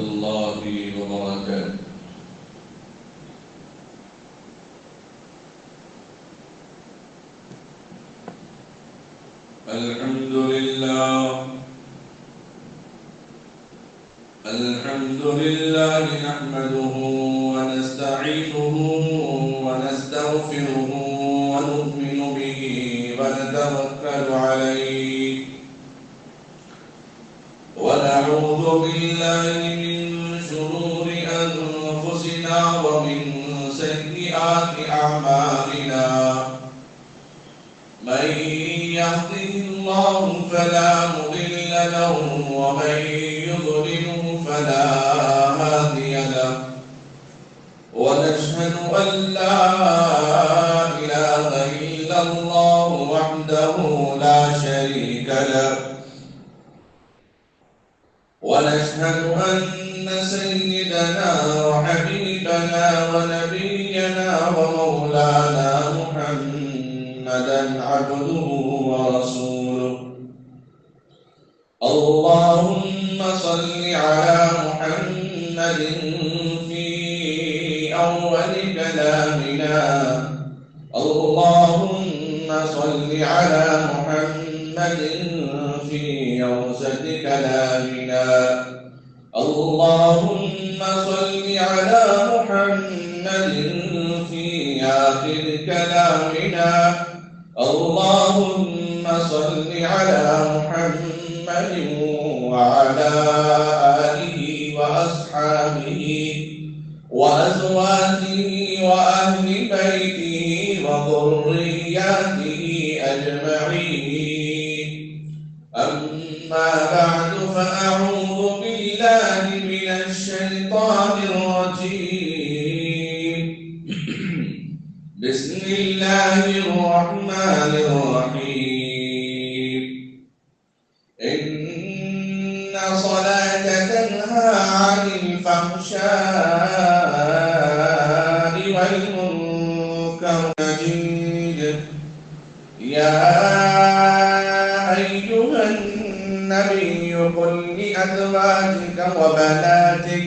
الله وبركاته. الحمد لله نحمده ونستعينه ونستغفره ونؤمن به ونتوكل عليه ونعوذ بالله من شرور أنفسنا ومن سيئات أعمالنا من يهده الله فلا مضل له ومن يضلله فلا هادي له ونشهد أن لا إله إلا الله وحده لا شريك له ونشهد أن سيدنا وحبيبنا ونبينا ومولانا محمدا عبده ورسوله. اللهم صل على محمد في أول كلامنا. اللهم صل على محمد في أوسط كلامنا. اللهم صل على محمد في آخر كلامنا. اللهم صل على محمد وعلى آله وأصحابه وأزواجه وأهل بيته وذرياته أجمعين. أما بعد فأعوذ بالله من الشيطان الرجيم. بسم الله الرحمن الرحيم. إن صلاة تنهى عن الفحشاء والمنكر والبغي. يا أيها النبي قل لأزواجك وبناتك.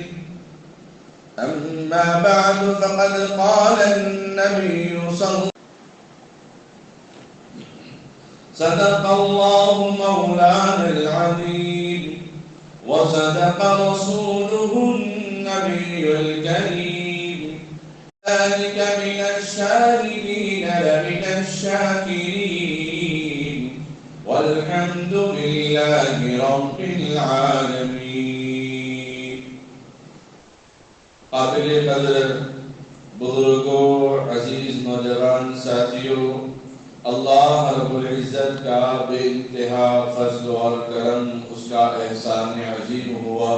أما بعد فقد قال النبي صدق الله مولانا العظيم وصدق رسوله النبي الكريم. ذلك من الشاهدين لمن الشاكرين والحمد لله رب العالمين. قابل قدر بزرگوں، عزیز نوجوان ساتھیوں، اللہ رب العزت کا بے انتہا فضل اور کرم، اس کا احسان عظیم ہوا.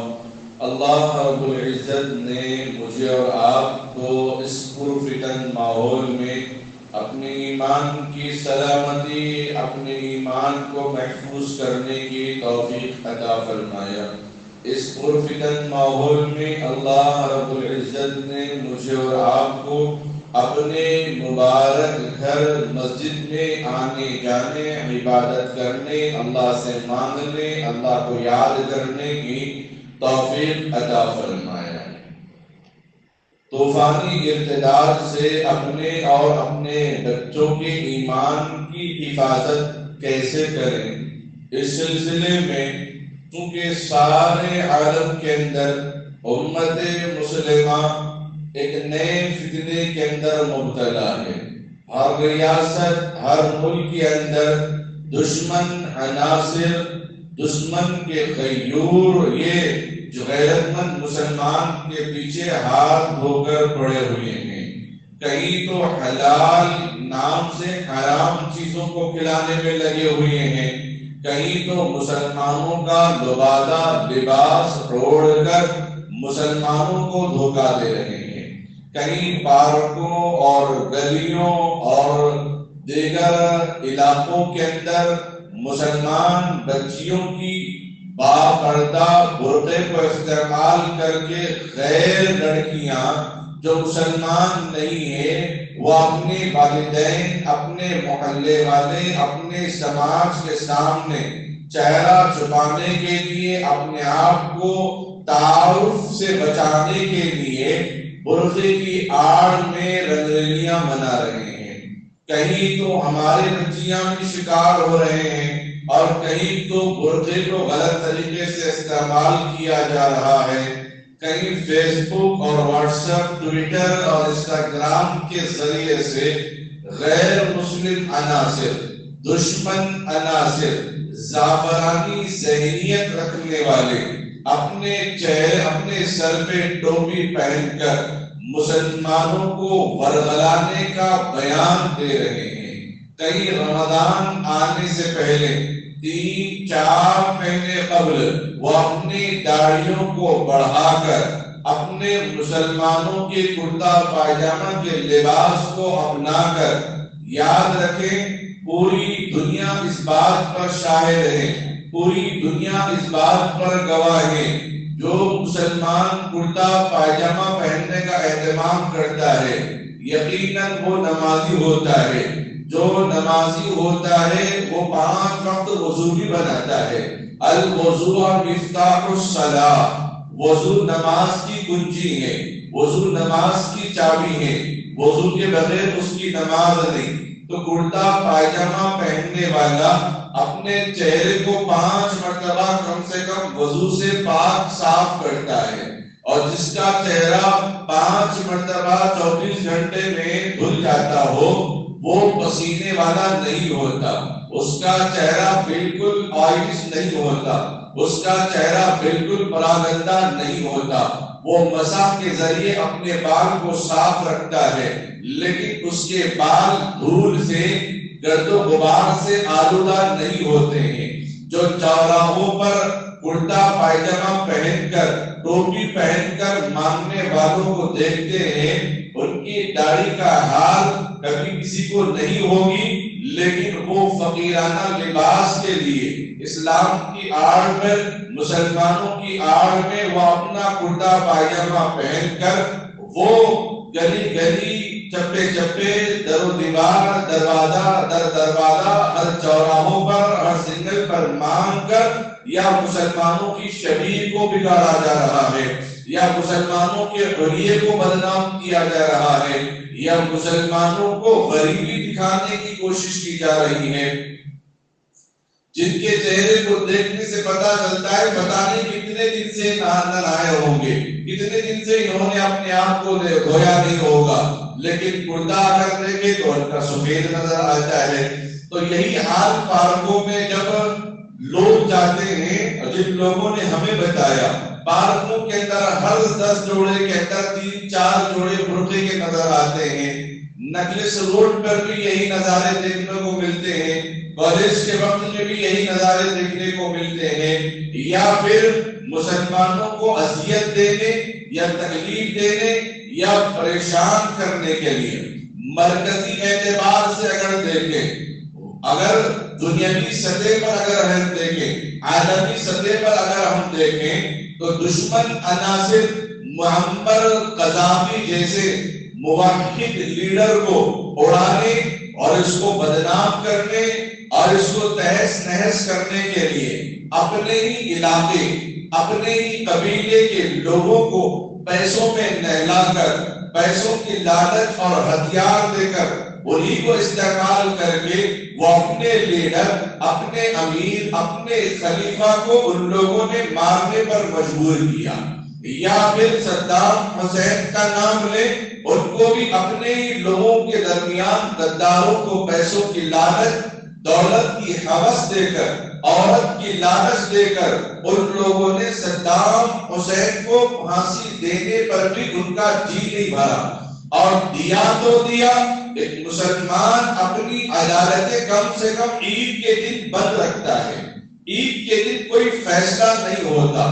اللہ رب العزت نے مجھے اور آپ کو اس پرفتن ماحول میں اپنے ایمان کی سلامتی، اپنے ایمان کو محفوظ کرنے کی توفیق عطا فرمایا. اس پرفتن ماحول میں اللہ رب العزت نے مجھے اور آپ کو اپنے مبارک گھر مسجد میں آنے جانے، عبادت کرنے، اللہ سے مانگنے، اللہ کو یاد کرنے کی توفیق عطا فرمایا. طوفانی ارتداد سے اپنے اور اپنے بچوں کے ایمان کی حفاظت کیسے کریں، اس سلسلے میں چونکہ سارے عالم کے اندر امت مسلمہ ایک نئے فتنے کے اندر مبتلا ہے. ہر ریاست، ہر ملک کے اندر دشمن عناصر، دشمن کے غیور، یہ جو غیرت مند مسلمان کے پیچھے ہاتھ دھو کر پڑے ہوئے ہیں. کہیں تو حلال نام سے حرام چیزوں کو کھلانے میں لگے ہوئے ہیں، کہیں تو مسلمانوں کا لبادہ لباس اوڑھ کر مسلمانوں کو دھوکہ دے رہے ہیں. کہیں پارکوں اور گلیوں اور دیگر علاقوں کے اندر مسلمان بچیوں کی باپردہ برقعے کو استعمال کر کے غیر لڑکیاں جو مسلمان نہیں ہیں وہ اپنے والدین، اپنے محلے والے، اپنے سماج کے سامنے چہرہ چھپانے کے لیے اپنے آپ کو تعارف سے بچانے کے لیے برقعے کی آڑ میں رنگریلیاں بنا رہے ہیں. کہیں تو ہمارے بچیاں بھی شکار ہو رہے ہیں اور کہیں تو برقعے کو غلط طریقے سے استعمال کیا جا رہا ہے. کہیں فیس بک اور واٹس ایپ، ٹویٹر اور انسٹاگرام کے ذریعے سے غیر مسلم عناصر، دشمن عناصر، زعفرانی ذہنیت رکھنے والے اپنے چہرے، اپنے سر پہ ٹوپی پہن کر مسلمانوں کو ورغلانے کا بیان دے رہے ہیں. کئی رمضان آنے سے پہلے 3-4 مہینے قبل وہ اپنی داڑھیوں کو بڑھا کر اپنے مسلمانوں کے کرتا پائجامہ کے لباس کو اپنا کر، یاد رکھیں پوری دنیا اس بات پر شاہد ہے، پوری دنیا اس بات پر گواہ ہے، جو مسلمان کرتا پائجامہ پہننے کا اہتمام کرتا ہے یقیناً وہ نمازی ہوتا ہے. جو نمازی ہوتا ہے وہ 5 وقت وضو بھی بناتا ہے. الوضو مفتاح الصلاۃ، وضو نماز کی کنجی ہے، وضو نماز کی چابی ہے، وضو کے بغیر اس کی نماز نہیں. تو کرتا پائجامہ پہننے والا اپنے چہرے کو 5 مرتبہ کم سے کم وضو سے پاک صاف کرتا ہے، اور جس کا چہرہ 5 مرتبہ 24 گھنٹے میں دھل جاتا ہو وہ پسینے والا نہیں ہوتا، اس کا چہرہ بالکل آئلش نہیں ہوتا، اس کا چہرہ بالکل پراگندہ نہیں ہوتا. وہ مسح کے ذریعے اپنے بال کو صاف رکھتا ہے، لیکن اس کے بال دھول سے، گرد و غبار سے آلودہ نہیں ہوتے ہیں. جو چوراہوں پر کرتا پائجامہ پہن کر، ٹوپی پہن کر مانگنے والوں کو دیکھتے ہیں، ان کی داڑھی کا حال کبھی کسی کو نہیں ہوگی، لیکن وہ فقیرانہ لباس کے لیے اسلام کی آڑ میں، مسلمانوں کی آڑ میں وہ اپنا کرتا پائجامہ پہن کر وہ گلی گلی، چپے چپے، در و دیوار، دروازہ در دروازہ، ہر چوراہوں پر، ہر سنگل پر مانگ کر یا مسلمانوں کی شبیہ کو بگاڑا جا رہا ہے، یا مسلمانوں کے حلیے کو بدنام کیا جا رہا ہے، یا مسلمانوں کو غریبی دکھانے کی کوشش کی جا رہی ہے. جن کے چہرے کو دیکھنے سے پتا چلتا ہے پتہ نہیں کتنے دن سے نہ نہائے ہوں گے، کتنے دن سے انہوں نے اپنے آپ کو دھویا نہیں ہوگا، لیکن کرتا اگر دیکھے تو ان کا سفید نظر آتا ہے. تو یہی حال پارکوں میں جب لوگ جاتے ہیں، اور جن لوگوں نے ہمیں بتایا پارکوں کے اندر ہر 10 جوڑے کے اندر 3-4 جوڑے برقعے کے نظر آتے ہیں. نکلس روڈ پر بھی یہی نظارے دیکھنے کو ملتے ہیں، کالج کے وقت میں بھی یہی نظارے دیکھنے کو ملتے ہیں. یا پھر مسلمانوں کو اذیت دینے یا تکلیف دینے یا پریشان کرنے کے لیے مرکزی اعتبار سے اگر دیکھیں، اگر دنیاوی سطح پر اگر ہم دیکھیں، عالمی سطح پر اگر ہم دیکھیں، تو دشمن عناصر معمر قذافی جیسے موحد لیڈر کو اڑانے اور اس کو بدنام کرنے اور اس کو تہس نہس کرنے کے لیے اپنے ہی علاقے، اپنے ہی قبیلے کے لوگوں کو پیسوں میں نہلا کر، پیسوں کی لالچ اور ہتھیار دے کر، انہی کو استعمال کر کے وہ اپنے لیڈر، اپنے امیر، اپنے خلیفہ کو ان لوگوں نے مارنے پر مجبور کیا. یا پھر صدام حسین کا نام لے، ان کو بھی اپنے ہی لوگوں کے درمیان غداروں کو پیسوں کی لالچ، دولت کی ہوس دے کر، عورت کی لالچ دے کر ان لوگوں نے صدام حسین کو پھانسی دینے پر بھی ان کا جی نہیں بھرا. اور دیا تو دیا، ایک مسلمان اپنی عدالتیں کم سے کم عید کے دن بند رکھتا ہے، عید کے دن کوئی فیصلہ نہیں ہوتا.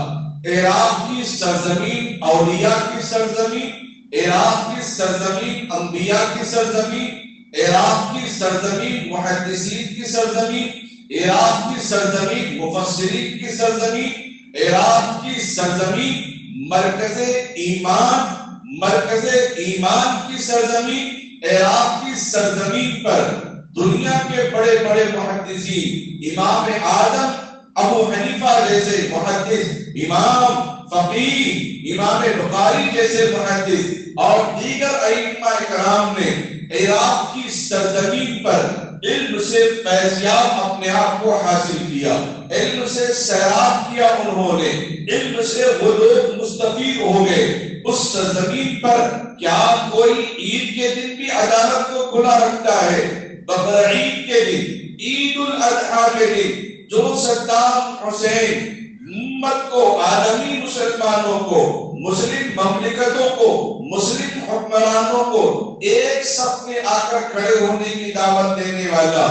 عراق کی سرزمین اولیاء کی سرزمین، عراق کی سرزمین انبیاء کی سرزمین، عراق کی سرزمین محدثین کی سرزمین، عراق کی سرزمین مفسرین کی سرزمین، عراق کی سرزمین مرکز ایمان کی سرزمین. عراق کی سرزمین پر دنیا کے بڑے بڑے محدثین، امام اعظم ابو حنیفہ جیسے محدث، امام فقیہ امام بخاری جیسے محدث اور دیگر ائمہ کرام نے عراق کی سرزمین پر علم سے فیضیاب اپنے آپ کو حاصل کیا، علم سے سیراب کیا، انہوں نے علم سے وہ لوگ مستفید ہو گئے۔ اس سرزمین پر کیا کوئی عید کے دن بھی عدالت کو کھلا رکھتا ہے؟ بقرعید کے دن، عید الاضحیٰ کے دن جو صدام حسین امت کو، عالمی مسلمانوں کو، مسلم مملکتوں کو، مسلم حکمرانوں کو ایک صف میں آ کر کھڑے ہونے کی دعوت دینے والا،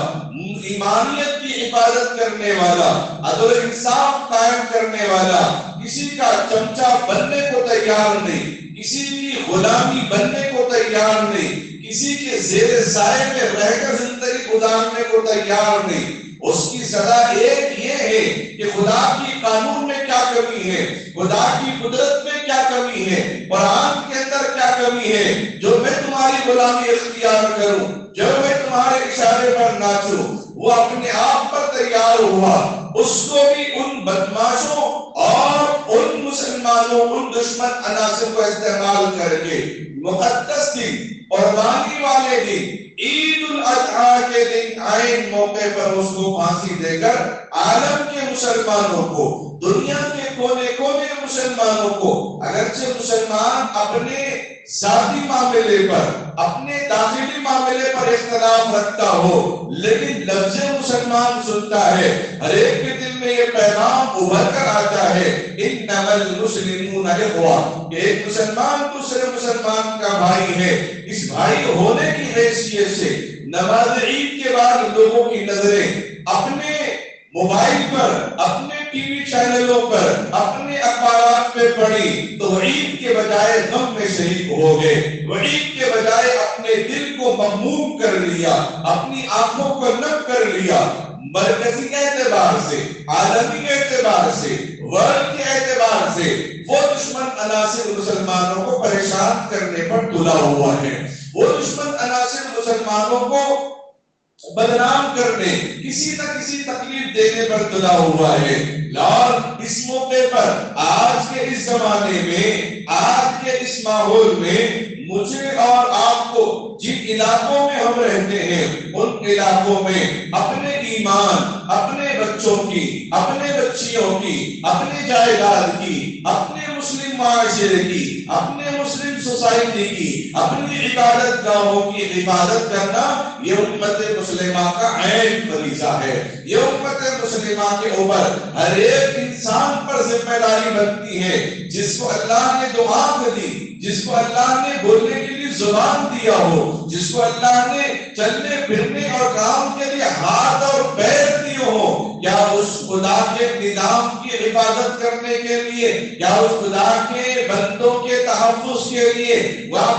ایمانیت کی حفاظت کرنے والا، عدل و انصاف قائم کرنے والا، کسی کا چمچہ بننے کو تیار نہیں، کسی کی غلامی بننے کو تیار نہیں، کسی کے زیر سائے میں رہ کر زندگی گزارنے کو تیار نہیں، اس کی سزا ایک یہ ہے کہ خدا کی قانون میں کیا کمی ہے، خدا کی قدرت میں کیا کمی ہے، قرآن کے اندر کیا کمی ہے، جو میں تمہاری غلامی اختیار کروں، جو میں تمہارے اشارے پر ناچوں۔ وہ اپنے آپ پر تیار ہوا، اس کو بھی ان بدماشوں اور ان مسلمانوں، ان دشمن عناصر کو استعمال کر کے مقدس دن، قربانی والے دن، عید الاضحیٰ کے دن عین موقع پر اس کو پھانسی دے کر عالم کے مسلمانوں کو، دنیا کے کونے کونے مسلمانوں کو، اگرچہ مسلمان اپنے ذاتی معاملے پر، اپنے داخلی معاملے پر اختلاف رکھتا ہو، لیکن لفظ مسلمان سنتا ہے، ہر ایک کے دل میں یہ پیغام ابھر کر آتا ہے، انما المسلمون اخوہ، کہ ایک مسلمان دوسرے مسلمان کا بھائی ہے۔ اس بھائی ہونے کی حیثیت سے نماز عید کے بعد لوگوں کی نظریں اپنے موبائل پر، اپنے ٹی وی چینلوں پر، اپنے اخبارات پہ پڑی تو عید کے بجائے غم میں شریک ہو گئے، عید کے بجائے اپنے دل کو مغموم کر لیا، اپنی آنکھوں کو نم کر لیا۔ مرکزی اعتبار سے، عالمی اعتبار سے، ورلڈ کے اعتبار سے وہ دشمن عناصر مسلمانوں کو پریشان کرنے پر تلا ہوا ہے، وہ دشمن عناصر مسلمانوں کو بدنام کرنے، کسی نہ کسی تکلیف دینے پر تلا ہوا ہے۔ اور اس موقع پر، آج کے اس زمانے میں، آج کے اس ماحول میں، مجھے اور آپ کو جن علاقوں میں ہم رہتے ہیں ان علاقوں میں اپنے ایمان، اپنے بچوں کی، اپنے بچیوں کی، اپنے جائیداد کی، اپنے مسلم معاشرے کی، اپنے مسلم سوسائٹی کی، اپنی عبادت گاہوں کی حفاظت کرنا یہ امت مسلمہ کا عین فریضہ ہے۔ یہ امت مسلمہ کے اوپر ہر ایک انسان پر ذمہ داری بنتی ہے، جس کو اللہ نے دو آنکھ دی، جس کو اللہ نے بولنے کے لیے زبان دیا ہو، جس کو اللہ نے چلنے پھرنے اور کام کے لیے ہاتھ اور پیر دیے ہو، کیا اس خدا کے نظام کی حفاظت کرنے کے لیے، کیا اس خدا کے بندوں کے تحفظ کے لیے،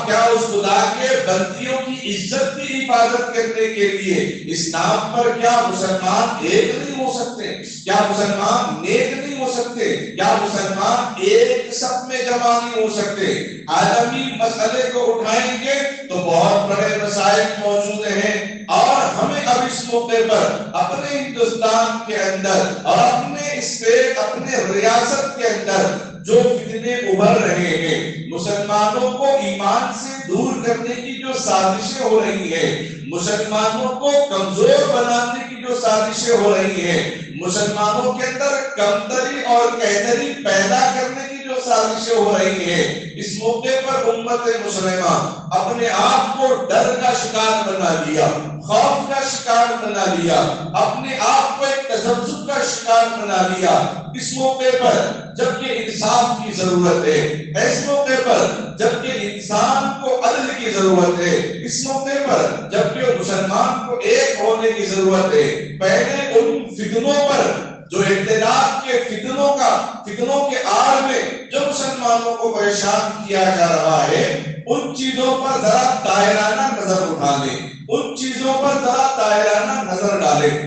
کیا اس خدا کے بندیوں کی عزت کی حفاظت کرنے کے لیے اس نام پر کیا مسلمان ایک نہیں ہو سکتے؟ کیا مسلمان نیک نہیں ہو سکتے؟ کیا مسلمان ایک صف میں جمع نہیں ہو سکتے؟ عالمی مسئلے کو اٹھائیں گے تو بہت بڑے مسائل موجود ہیں، اور ہمیں اب اس موقع پر اپنے ہندوستان کے اندر اور اپنے اسٹیٹ، اپنے ریاست کے اندر جو فتنے ابھر رہے ہیں، مسلمانوں کو ایمان سے دور کرنے کی جو سازشیں ہو رہی ہیں، مسلمانوں کو کمزور بنانے کی جو سازشیں ہو رہی ہیں، مسلمانوں کے اندر کمتری اور کہتری پیدا کرنے کی جو سازشیں ہو رہی ہیں، اس موقع پر امت مسلمہ اپنے آپ کو ڈر کا شکار بنا لیا، خوف کا شکار بنا لیا، اپنے آپ کو ایک تذبذب کا شکار بنا لیا۔ اس موقع پر جبکہ انصاف کی ضرورت ہے، اس موقع پر جبکہ انسان کو عدل کی ضرورت ہے، اس موقع پر جبکہ مسلمان کو ایک ہونے کی ضرورت ہے، پہلے ان فتنوں پر جو اعتداد کے فتنوں کے آڑ میں جو مسلمانوں کو پریشان کیا جا رہا ہے، ان چیزوں پر ذرا دائرانہ نظر اٹھا لیں، ان چیزوں پر ذرا دائرانہ نظر ڈالیں۔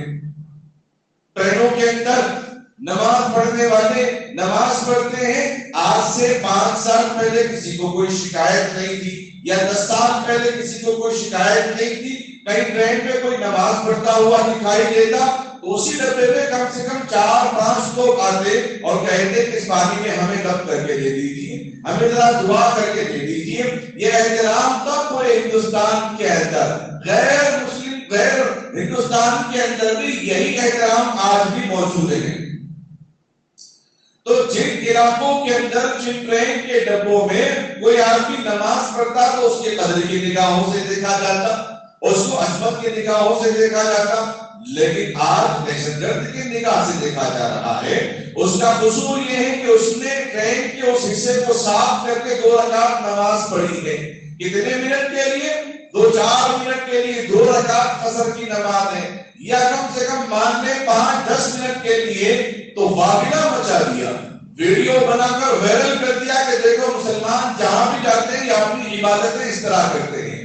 ٹرینوں کے اندر نماز پڑھنے والے نماز پڑھتے ہیں، آج سے 5 سال پہلے کسی کو کوئی شکایت نہیں تھی، یا 10 سال پہلے کسی کو کوئی شکایت نہیں تھی، کہیں ٹرین پہ کوئی نماز پڑھتا ہوا دکھائی دیتا تو اسی ڈبے میں کم سے کم 4-5 لوگ آتے اور کہتے کہ اس پانی میں ہمیں دب کر کے دے دیجیے، ہمیں ذرا دعا کر کے دے دیجیے۔ یہ احترام تھا پورے ہندوستان کے اندر، غیر مسلم غیر ہندوستان کے اندر بھی یہی احترام آج بھی موجود ہے۔ تو جن علاقوں کے اندر جن ٹرین کے ڈبوں میں کوئی آدمی نماز پڑھتا تو اس کے قدر کی نگاہوں سے دیکھا جاتا، اس کو عظمت کی نگاہوں سے دیکھا جاتا، لیکن آج دہشت گرد کی نگاہ سے دیکھا جا رہا ہے۔ اس کا قصور یہ ہے کہ اس نے ٹرین کے اس حصے کو صاف کر کے 2 رکعت نماز پڑھی ہے۔ کتنے منٹ کے لیے؟ 2-4 منٹ کے لیے 2 رکعت فجر کی نماز ہے، یا کم سے کم مان لیں 5-10 منٹ کے لیے، تو واقعہ مچا دیا، ویڈیو بنا کر وائرل کر دیا کہ دیکھو مسلمان جہاں بھی جاتے ہیں یا اپنی عبادتیں اس طرح کرتے ہیں۔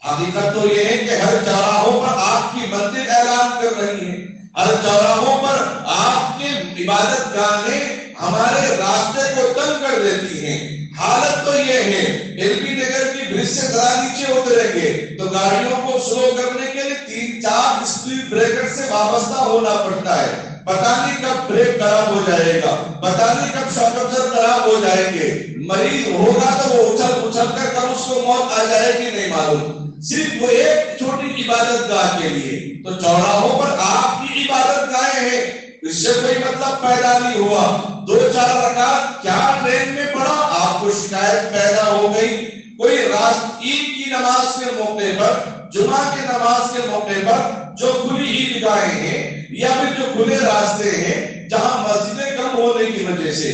حقیقت تو یہ ہے کہ ہر چوراہوں پر آپ کی مسجد اعلان کر رہی ہے، ہر چوراہوں پر آپ کے عبادت گاہیں ہمارے راستے کو تنگ کر دیتی ہیں۔ حالت تو یہ ہے، ایل بی نگر کی برج سے ذرا نیچے اتریں گے تو گاڑیوں کو سلو کرنے کے لیے 3-4 اسپیڈ بریکر سے وابستہ ہونا پڑتا ہے۔ پتہ نہیں کب بریک خراب ہو جائے گا، پتہ نہیں کب شاک ابزر خراب ہو جائیں گے، مریض ہوگا تو وہ اچھل کر کب اس کو موت آ جائے گی نہیں معلوم، صرف وہ ایک چھوٹی عبادت گاہ کے لیے۔ تو چوراہوں پر آپ کی عبادت گاہیں ہیں، اس سے کوئی مطلب پیدا نہیں ہوا۔ 2-4 رکعت کیا ٹرین میں پڑھا، آپ کو شکایت پیدا ہو گئی۔ کوئی عید کی نماز کے موقع پر، جمعہ کی نماز کے موقع پر جو کھلی عید گاہیں ہیں یا پھر جو کھلے راستے ہیں جہاں مسجدیں کم ہونے کی وجہ سے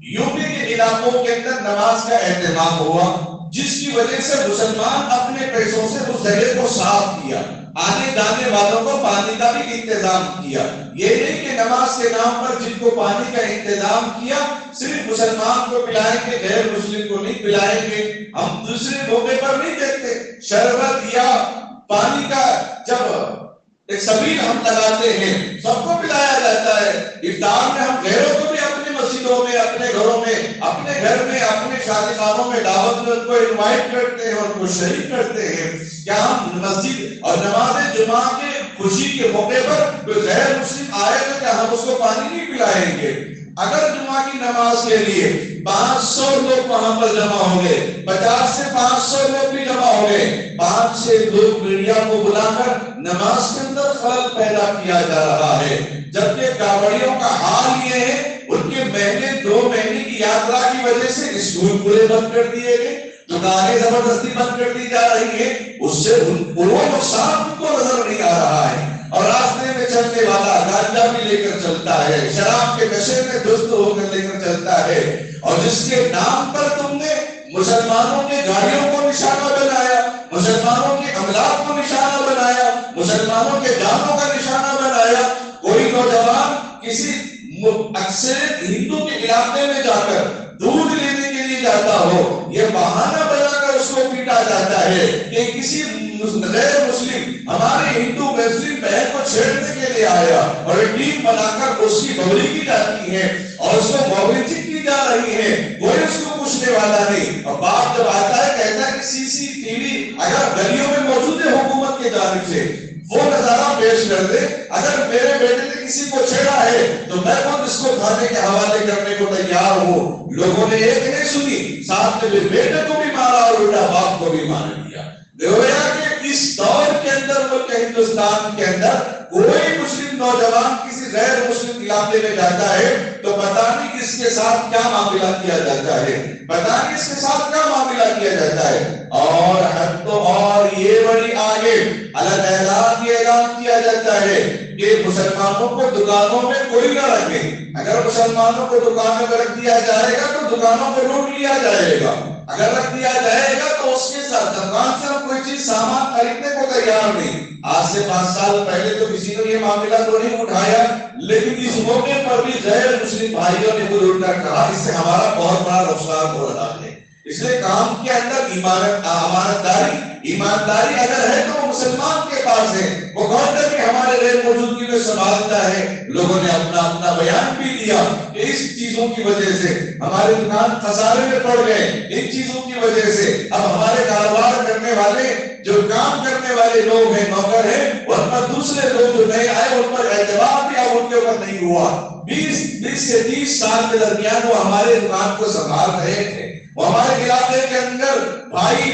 یوپی کے علاقوں کے اندر نماز کا اہتمام ہوا، جس کی وجہ سے مسلمان اپنے پیسوں سے اس جگہ کو صاف کیا، آنے جانے والوں کو پانی کا بھی انتظام کیا۔ یہ نہیں کہ نماز کے نام پر جن کو پانی کا انتظام کیا صرف مسلمان کو پلائیں گے، غیر مسلم کو نہیں پلائیں گے۔ ہم دوسرے موقع پر نہیں دیکھتے شربت یا پانی کا جب ایک سبیل ہم لگاتے ہیں سب کو پلایا جاتا ہے۔ افطار میں ہم غیروں کو بھی اپنی مسجدوں میں، اپنے گھروں میں، اپنے گھر میں، اپنے شادی خانوں میں دعوت میں ان کو انوائٹ کرتے ہیں اور ان کو شریک کرتے ہیں۔ کیا ہم مسجد اور نماز جمعہ کے خوشی کے موقع پر کوئی غیر مسلم آئے تو کیا ہم اس کو پانی نہیں پلائیں گے؟ اگر جمعہ کی نماز کے لیے 500 لوگ وہاں پر جمع ہو گئے، 50 سے 500 لوگ بھی جمع ہو گئے، 5 سے لوگ میڈیا کو بلا کر نماز کے اندر خلل پیدا کیا جا رہا ہے، جبکہ کاوڑیوں کا حال یہ ہے ان کے مہینے 2 مہینے کی یاترا کی وجہ سے اسکول پورے بند کر دیے گئے، دکانیں زبردستی بند کر دی جا رہی ہیں، اس سے وہ نقصان ان کو نظر نہیں آ رہا ہے۔ اور راستے میں چلنے والا گانجا بھی لے کر چلتا ہے، شراب کے نشے میں دست ہو کر لے کر چلتا ہے، اور جس کے نام پر تم نے مسلمانوں کے گاڑیوں کو نشانہ بنایا، مسلمانوں کے املاک کو نشانہ بنایا، مسلمانوں کے جانوں کا نشانہ بنایا۔ کوئی نوجوان کسی اکثر ہندو کے علاقے میں جا کر دودھ لینے کے لیے جاتا ہو، یہ بہانہ بنا کر اس کو پیٹا جاتا ہے کہ کسی غیر مسلم ہمارے ہندو مسلم بہن کو چھیڑنے کے لیے آیا، اور ایک ٹیم بنا کر اس کی بولی کی جاتی ہے اور اس کو موبلچنگ کی جا رہی ہے، کوئی اس کو پوچھنے والا نہیں۔ اور باپ جب آتا ہے کہتا ہے کہ CCTV اگر گلیوں میں موجود ہے حکومت کے جانب سے وہ نظارہ پیش کر دے، اگر میرے بیٹے نے کسی کو چھیڑا ہے تو میں خود اس کو تھانے کے حوالے کرنے کو تیار ہوں۔ لوگوں نے ایک نہیں سنی، ساتھ میں بیٹے کو بھی مارا اور الٹا باپ کو بھی مار دیا۔ گویا کہ اس دور کے اندر ملک ہندوستان کے اندر کوئی مسلم نوجوان کسی غیر مسلم علاقے میں جاتا ہے تو پتہ نہیں کس کے ساتھ کیا معاملہ کیا جاتا ہے، پتہ نہیں کس کے ساتھ کیا معاملہ کیا جاتا ہے۔ اور حد تو اور یہ بڑی آگے الگ اعلان یہ اعلان کیا جاتا ہے کہ مسلمانوں کو دکانوں میں کوئی نہ رکھے، اگر مسلمانوں کو دکانوں میں رکھ دیا جائے گا تو دکانوں کو لوٹ لیا جائے گا، اگر رکھ دیا جائے گا تو اس کے ساتھ دکان سے ہم کوئی چیز سامان خریدنے کو تیار نہیں۔ آج سے 5 سال پہلے تو کسی نے یہ معاملہ تو نہیں اٹھایا، لیکن اس موقع پر بھی غیر مسلم بھائیوں نے کوئی اٹھ کر کہا اس سے ہمارا بہت بڑا نقصان ہو رہا ہے۔ اس لیے کام کے اندر امانت داری ایمانداری اگر ہے تو وہ مسلمان کے پاس ہے، وہ گورنر بھی ہمارے غیر موجودگی میں سنبھالتا ہے۔ لوگوں نے اپنا اپنا بیان بھی دیا کہ اس چیزوں کی وجہ سے ہمارے دکان خسارے میں پڑ گئے، ان چیزوں کی وجہ سے اب ہمارے کاروبار کرنے والے جو کام کرنے والے لوگ ہیں، نوکر ہیں، ان پر دوسرے لوگ جو نئے آئے ان پر اعتبار بھی اب ان کے اوپر نہیں ہوا۔ 20 سے 30 سال کے درمیان وہ ہمارے دکان کو سنبھال رہے تھے، وہ ہمارے علاقے کے اندر بھائی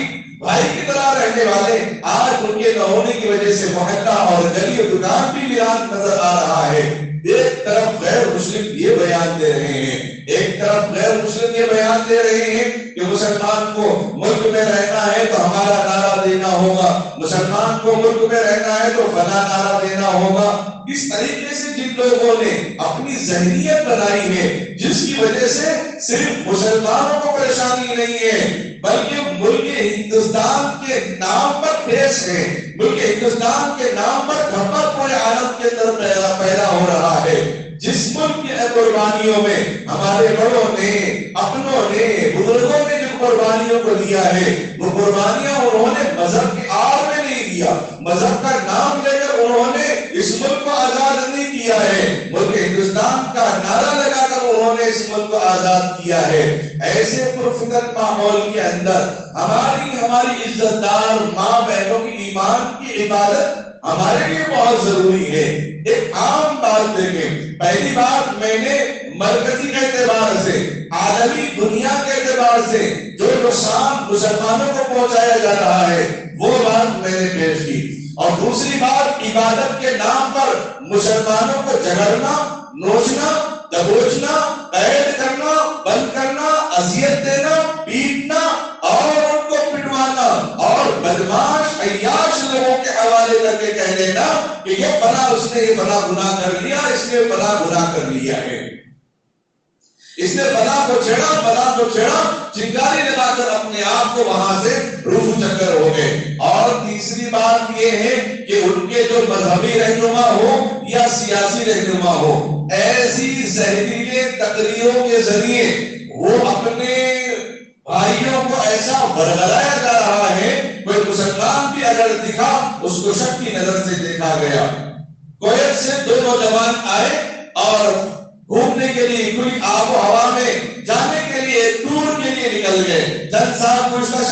کی طرح رہنے والے، آج ان کے نہ ہونے کی وجہ سے محلہ اور گلی اور دکان بھی ویران نظر آ رہا ہے۔ ایک طرف غیر مسلم یہ بیان دے رہے ہیں، ایک طرف غیر مسلم یہ بیان دے رہے ہیں کہ مسلمان کو ملک میں رہنا ہے تو ہمارا نعرہ دینا ہوگا، مسلمان کو ملک میں رہنا ہے تو فلاں نعرہ دینا ہوگا۔ اس طریقے سے جن لوگوں نے اپنی ذہنیت بنائی ہے، جس کی وجہ سے صرف مسلمانوں کو پریشانی نہیں ہے بلکہ ملک ہندوستان کے نام پر پیش ہے، ملک ہندوستان کے نام پر گھبر پورے عالم کے اندر پیدا ہو رہا ہے۔ جس ملک کی قربانیوں میں ہمارے بڑوں نے، اپنوں نے، بزرگوں نے جو قربانیوں کو دیا ہے، وہ قربانیاں انہوں نے مذہب کی آڑ میں نہیں دیا، مذہب کا نام لے کر انہوں نے اس ملک کو آزاد نہیں کیا ہے، ملک ہندوستان کا نعرہ لگا کر انہوں نے اس ملک کو آزاد کیا ہے۔ ایسے پرفتن ماحول کے اندر ہماری عزت دار ماں بہنوں کی ایمان کی عبادت ہمارے لیے بہت ضروری ہے۔ ایک عام بات دیکھیں، پہلی بات میں نے مرکزی اعتبار سے، عالمی دنیا کے اعتبار سے جو نقصان مسلمانوں کو پہنچایا جا رہا ہے وہ بات میں نے پیش کی، اور دوسری بات عبادت کے نام پر مسلمانوں کو جھگڑنا، نوچنا، دبوچنا، قید کرنا، بند کرنا، اذیت دینا، پیٹنا اور ان کو پٹوانا اور بدماش عیاش لوگوں کے حوالے کر کے کہہ دینا کہ یہ بنا اس نے یہ بنا گناہ کر لیا، اس نے بنا گناہ کر لیا ہے، اس نے بنا کو چھیڑا، چنگاری لگا کر اپنے آپ کو وہاں سے روح چکر ہو گئے۔ اور تیسری بات یہ ہے کہ ان کے جو مذہبی رہنما ہو یا سیاسی رہنما ہو، ایسی زہریلے تقریروں کے ذریعے وہ اپنے بھائیوں کو ایسا ورگلایا جا رہا ہے، کوئی مسلمان بھی اگر دکھا اس کو شک کی نظر سے دیکھا گیا۔ کویت سے 2 نوجوان آئے اور گھومنے کے لیے کھلی آب و ہوا میں جانے کے لیے ٹور کے لیے نکل گئے۔ چند سال گزشتہ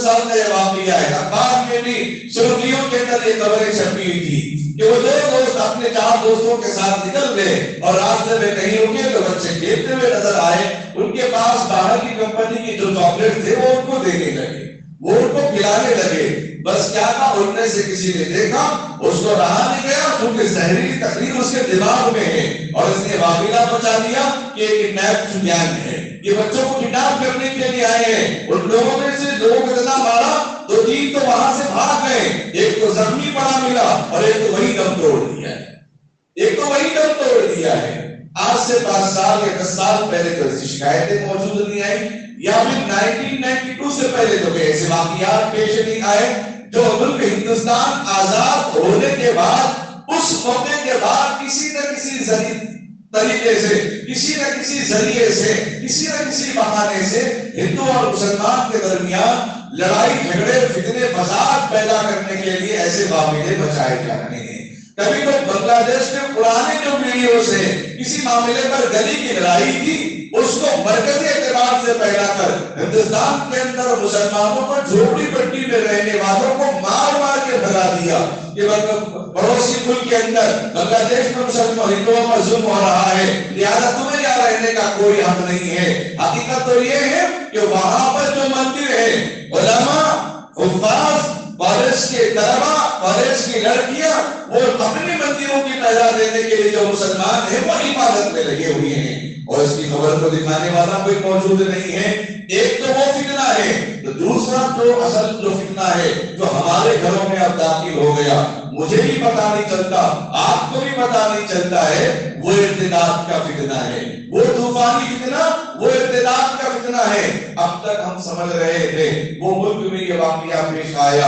سال کا یہ واقعہ ہے، اخبار میں بھی سرخیوں کے اندر یہ خبریں چھپی ہوئی تھی کہ وہ 2 دوست اپنے 4 دوستوں کے ساتھ نکل گئے اور راستے میں کہیں رکے تو بچے کھیلتے ہوئے نظر آئے، ان کے پاس باہر کی کمپنی کی جو چاکلیٹ تھے وہ ان کو دینے لگے، وہ ان کو کھلانے لگے۔ بس کیا تھا، ان میں سے کسی نے دیکھا، اس کو رہا نہیں گیا کیونکہ زہریلی تقریر اس کے دماغ میں ہے اور اس نے واقعہ بچا دیا کہ یہ کڈنیپ سفیان ہے، یہ بچوں کو کڈنیپ کرنے کے لیے آئے ہیں۔ ان لوگوں میں سے لوگوں کو اتنا مارا 2-3 تو وہاں سے بھاگ گئے، ایک تو زخمی پڑا ملا اور ایک تو وہی دم توڑ دیا ہے۔ آج سے 5 سال یا 10 سال پہلے تو ایسی شکایتیں موجود نہیں آئی، یا پھر 1992 سے پہلے تو ایسے واقعات پیش نہیں آئے جو ملک ہندوستان آزاد ہونے کے بعد، اس موقع کے بعد کسی نہ کسی طریقے سے، کسی نہ کسی ذریعے سے، کسی نہ کسی بہانے سے ہندو اور مسلمان کے درمیان لڑائی جھگڑے فتنے فساد پیدا کرنے کے لیے ایسے واقعے بچائے جا رہے ہیں۔ کبھی تو بنگلہ دیش میں پرانے جو ویڈیو سے کسی معاملے پر گلی کی لڑائی تھی، اس کو مرکزی اعتبار سے پھیلا کر ہندوستان کے اندر مسلمانوں کو جھوپڑی پٹی میں رہنے والوں کو مار مار کے بھگا دیا کہ پڑوسی ملک کے اندر بنگلہ دیش میں مسلمان ہندوؤں پر ظلم ہو رہا ہے، لہذا تمہیں یہاں رہنے کا کوئی حق نہیں ہے۔ حقیقت تو یہ ہے کہ وہاں پر جو مندر ہے، علماء، حفاظ، کالج کے طلباء، کالج کی لڑکیاں، وہ اپنے مندروں کی تعداد دینے کے لیے جو مسلمان ہیں وہ عبادت میں لگے ہوئے ہیں اور اس کی خبر کو دکھانے والا کوئی موجود نہیں ہے۔ ایک تو وہ فتنہ ہے، تو دوسرا جو اصل جو فتنہ ہے جو ہمارے گھروں میں اب داخل ہو گیا، مجھے بھی پتا نہیں چلتا، آپ کو بھی پتا نہیں چلتا ہے، وہ ارتداد کا فتنہ ہے، وہ طوفانی فتنہ، وہ ارتداد کا فتنہ کرنا ہے. اب تک ہم سمجھ رہے تھے وہ ملک میں یہ واقعہ پیش آیا,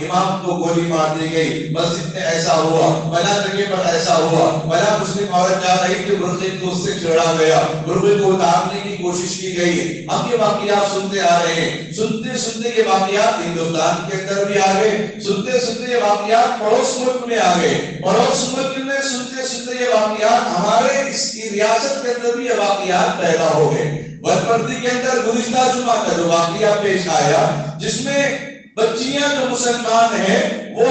امام کو گولی مار دی گئی, مسجد میں ایسا ہوا, فلاں جگہ پر ایسا ہوا, فلاں مسلم عورت جا رہی تھی برقعے کو اس سے چھیڑا گیا, برقعے کو اتارنے کی کوشش کی گئی. ہم یہ واقعات سنتے آ رہے ہیں, سنتے سنتے یہ واقعات ہندوستان کے اندر بھی آ گئے, سنتے سنتے یہ واقعات پڑوس ملک میں آ گئے, پڑوس ملک میں سنتے سنتے یہ واقعات ہمارے اس کی ریاست کے اندر بھی یہ واقعات پیدا ہو گئے. وردی کے اندر گزشتہ جمعہ کا جو واقعہ پیش آیا جس میں بچیاں جو مسلمان ہیں وہ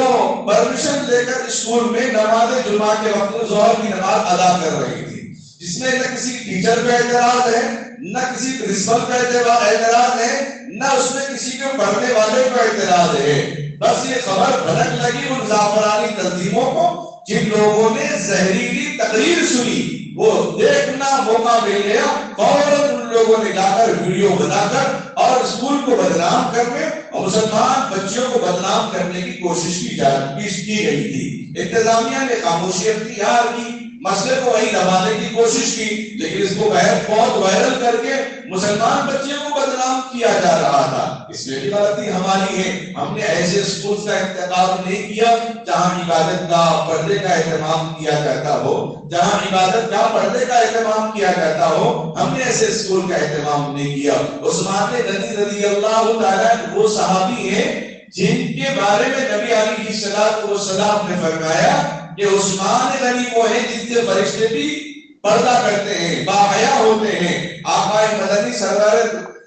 پرمیشن لے کر اسکول میں نماز جمعہ کے وقت ظہر کی نماز ادا کر رہی تھی, جس میں نہ کسی ٹیچر پہ اعتراض ہے, نہ کسی پرنسپل پہ اعتراض ہے, نہ اس میں کسی کے پڑھنے والے پہ اعتراض ہے. بس یہ خبر بھڑک لگی ان زعفرانی تنظیموں کو جن لوگوں نے زہریلی تقریر سنی, وہ دیکھنا موقع مل گیا, فوراً ان لوگوں نے جا کر ویڈیو بنا کر اور اسکول کو بدنام کرنے اور مسلمان بچیوں کو بدنام کرنے کی کوشش کی گئی تھی. انتظامیہ نے خاموشی اختیار کی, مسئلے کو وہی دبانے کی کوشش کی, لیکن اس کو بہت وائرل کر کے مسلمان بچیوں کو بدنام کیا جا رہا تھا. اس میں بھی غلطی ہماری ہے, ہم نے ایسے اسکول کا انتخاب نہیں کیا جہاں عبادت کا پردے کا اہتمام کیا جاتا ہو, جہاں عبادت کا پردے کا اہتمام کیا جاتا ہو, ہم نے ایسے اسکول کا اہتمام نہیں کیا. عثمان غنی رضی اللہ تعالیٰ وہ صحابی ہیں جن کے بارے میں نبی علیہ السلام نے فرمایا کہ عثمان غنی وہ ہیں جن سے فرشتے بھی پردہ کرتے ہیں, باحیا ہوتے ہیں. آقا مدنی